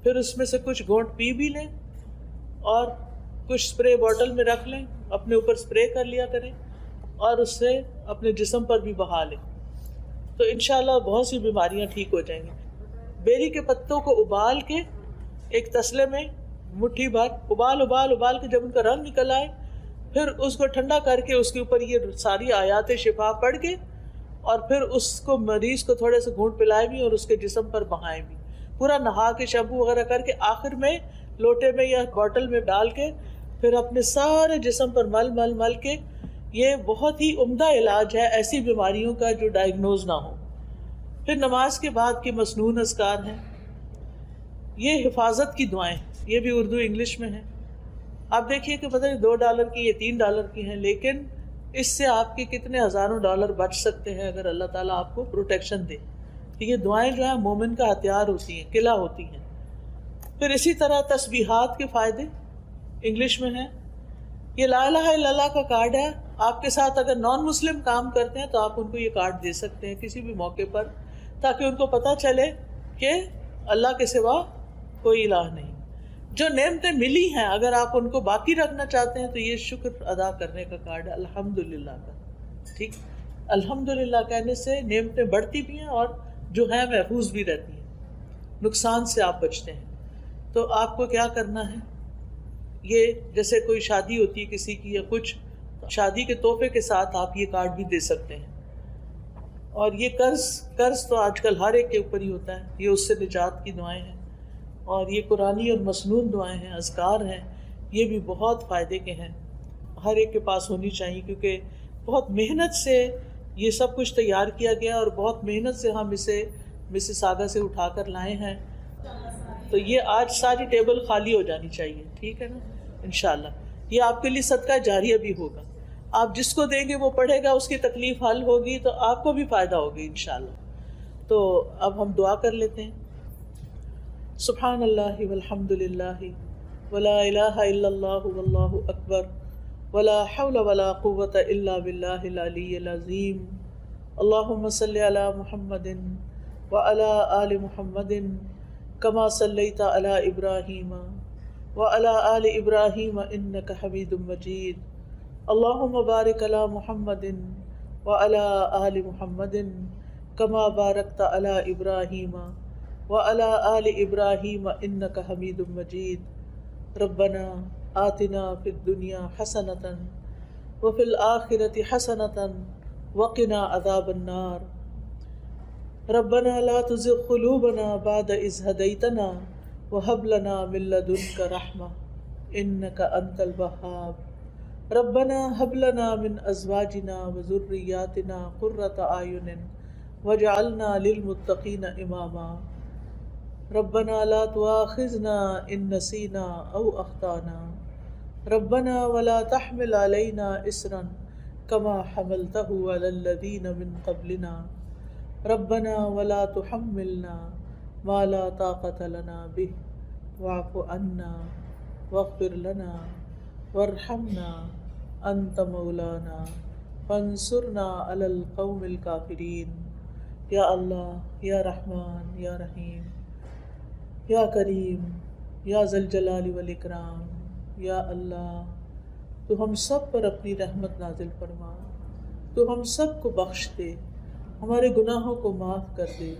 پھر اس میں سے کچھ گھونٹ پی بھی لیں، اور کچھ اسپرے باٹل میں رکھ لیں، اپنے اوپر اسپرے کر لیا کریں، اور اس سے اپنے جسم پر بھی بہا لیں، تو انشاءاللہ بہت سی بیماریاں ٹھیک ہو جائیں گی۔ بیری کے پتوں کو ابال کے ایک تسلے میں مٹھی بھر ابال کے جب ان کا رنگ نکل آئے، پھر اس کو ٹھنڈا کر کے اس کے اوپر یہ ساری آیات شفا پڑھ کے، اور پھر اس کو مریض کو تھوڑے سے گھونٹ پلائے بھی اور اس کے جسم پر بہائیں بھی، پورا نہا کے شیمپو وغیرہ کر کے، آخر میں لوٹے میں یا باٹل میں ڈال کے پھر اپنے سارے جسم پر مل کے۔ یہ بہت ہی عمدہ علاج ہے ایسی بیماریوں کا جو ڈائگنوز نہ ہو۔ پھر نماز کے بعد کے مسنون اذکار ہیں، یہ حفاظت کی دعائیں، یہ بھی اردو انگلش میں ہیں۔ آپ دیکھیے کہ پتہ نہیں $2 کی یا $3 کی ہیں، لیکن اس سے آپ کے کتنے ہزاروں ڈالر بچ سکتے ہیں اگر اللہ تعالیٰ آپ کو پروٹیکشن دے۔ یہ دعائیں جو ہیں مومن کا ہتھیار ہوتی ہیں، قلعہ ہوتی ہیں۔ پھر اسی طرح تسبیحات کے فائدے، انگلش میں ہے. یہ لا الہ الا اللہ کا کارڈ ہے. آپ کے ساتھ اگر نان مسلم کام کرتے ہیں تو آپ ان کو یہ کارڈ دے سکتے ہیں کسی بھی موقع پر، تاکہ ان کو پتہ چلے کہ اللہ کے سوا کوئی الہ نہیں. جو نعمتیں ملی ہیں اگر آپ ان کو باقی رکھنا چاہتے ہیں تو یہ شکر ادا کرنے کا کارڈ ہے الحمدللہ کا. ٹھیک، الحمدللہ کہنے سے نعمتیں بڑھتی بھی ہیں اور جو ہیں محفوظ بھی رہتی ہیں، نقصان سے آپ بچتے ہیں. تو آپ کو کیا کرنا ہے، یہ جیسے کوئی شادی ہوتی ہے کسی کی یا کچھ، شادی کے تحفے کے ساتھ آپ یہ کارڈ بھی دے سکتے ہیں. اور یہ قرض تو آج کل ہر ایک کے اوپر ہی ہوتا ہے. یہ اس سے نجات کی دعائیں ہیں، اور یہ قرآنی اور مسنون دعائیں ہیں، اذکار ہیں، یہ بھی بہت فائدے کے ہیں، ہر ایک کے پاس ہونی چاہیے، کیونکہ بہت محنت سے یہ سب کچھ تیار کیا گیا اور بہت محنت سے ہم اسے مسیساگا سے اٹھا کر لائے ہیں. تو یہ آج ساری ٹیبل خالی ہو جانی چاہیے. ٹھیک ہے نا، انشاءاللہ یہ آپ کے لیے صدقہ جاریہ بھی ہوگا. آپ جس کو دیں گے وہ پڑھے گا، اس کی تکلیف حل ہوگی تو آپ کو بھی فائدہ ہوگی انشاءاللہ. تو اب ہم دعا کر لیتے ہیں. سبحان اللہ والحمد للہ ولا الہ الا اللہ واللہ اکبر ولا حول ولا قوة الا باللہ العلی العظیم. اللہم صلی علی محمد وعلی آل محمد کما صلیت علی ابراہیم وعلی آل ابراہیم انک حمید مجید. اللہم بارک علی محمد وعلی آل محمد کما بارکت علی ابراہیم وعلی آل ابراہیم انک حمید مجید. ربنا آتنا فی الدنیا حسنۃ وفی الآخرۃ حسنۃ وقنا عذاب النار. ربنا لا تزغ قلوبنا بعد اذ هديتنا وهب لنا من لدنك رحمة انك انت الوهاب. ربنا هب لنا من ازواجنا وذرياتنا قرة اعين واجعلنا للمتقين اماما. ربنا لا تؤاخذنا ان نسينا او اخطانا. ربنا ولا تحمل علينا اسرا كما حملته على الذين من قبلنا. ربنا ولا تحملنا ما لا طاقة لنا به واعف عنا واغفر لنا وارحمنا انت مولانا فانصرنا على القوم الكافرين. یا اللہ، یا رحمان، یا رحیم، یا کریم، یا ذی الجلال والاکرام. یا اللہ، تو ہم سب پر اپنی رحمت نازل فرما، تو ہم سب کو بخش دے، ہمارے گناہوں کو معاف کر دے،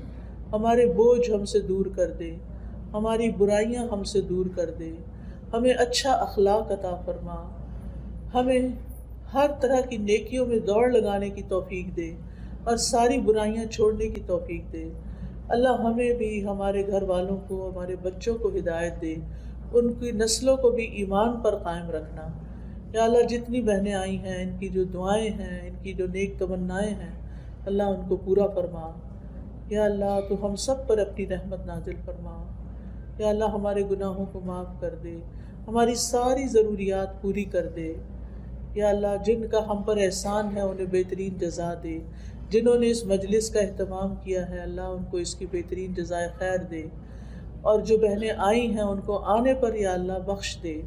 ہمارے بوجھ ہم سے دور کر دے، ہماری برائیاں ہم سے دور کر دے، ہمیں اچھا اخلاق عطا فرما، ہمیں ہر طرح کی نیکیوں میں دوڑ لگانے کی توفیق دے اور ساری برائیاں چھوڑنے کی توفیق دے. اللہ ہمیں بھی، ہمارے گھر والوں کو، ہمارے بچوں کو ہدایت دے، ان کی نسلوں کو بھی ایمان پر قائم رکھنا. یا اللہ، جتنی بہنیں آئی ہیں، ان کی جو دعائیں ہیں، ان کی جو نیک تمنائیں ہیں، اللہ ان کو پورا فرما. یا اللہ، تو ہم سب پر اپنی رحمت نازل فرما. یا اللہ، ہمارے گناہوں کو معاف کر دے، ہماری ساری ضروریات پوری کر دے. یا اللہ، جن کا ہم پر احسان ہے انہیں بہترین جزا دے. جنہوں نے اس مجلس کا اہتمام کیا ہے، اللہ ان کو اس کی بہترین جزائے خیر دے. اور جو بہنیں آئی ہیں ان کو آنے پر یا اللہ بخش دے.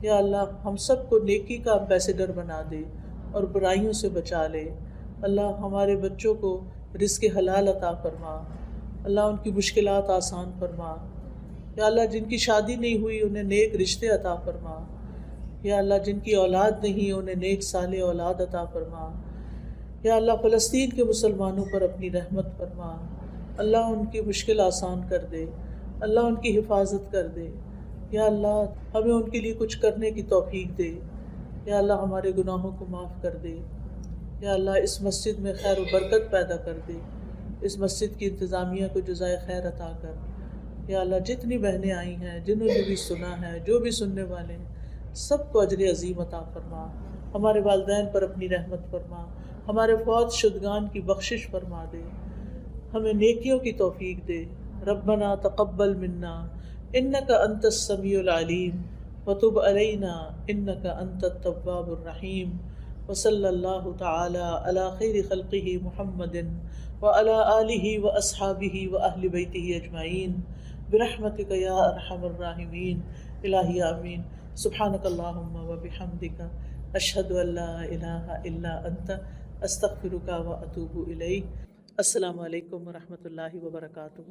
یا اللہ، ہم سب کو نیکی کا امبیسڈر بنا دے اور برائیوں سے بچا لے. اللہ، ہمارے بچوں کو رزق حلال عطا فرما. اللہ، ان کی مشکلات آسان فرما. یا اللہ، جن کی شادی نہیں ہوئی انہیں نیک رشتے عطا فرما. یا اللہ، جن کی اولاد نہیں انہیں نیک صالح اولاد عطا فرما. یا اللہ، فلسطین کے مسلمانوں پر اپنی رحمت فرما. اللہ، ان کی مشکل آسان کر دے. اللہ، ان کی حفاظت کر دے. یا اللہ، ہمیں ان کے لیے کچھ کرنے کی توفیق دے. یا اللہ، ہمارے گناہوں کو معاف کر دے. یا اللہ، اس مسجد میں خیر و برکت پیدا کر دے. اس مسجد کی انتظامیہ کو جزائے خیر عطا کر. یا اللہ، جتنی بہنیں آئی ہیں، جنہوں نے بھی سنا ہے، جو بھی سننے والے ہیں، سب کو اجر عظیم عطا فرما. ہمارے والدین پر اپنی رحمت فرما. ہمارے فوت شدگان کی بخشش فرما دے. ہمیں نیکیوں کی توفیق دے. ربنا تقبل منا انک انت السمیع العلیم وتب علینا انک انت التواب الرحیم. وصلی اللہ تعالی علی خیر خلقہ محمد وعلی آلہ واصحابہ واہل بیتہ اجمعین برحمتک یا ارحم الراحمین. الہی آمین. سبحانک اللہم و بحمدک اشہد ان لا الہ الا انت استغفرک و اتوب الیک۔ السلام علیکم ورحمۃ اللہ وبرکاتہ۔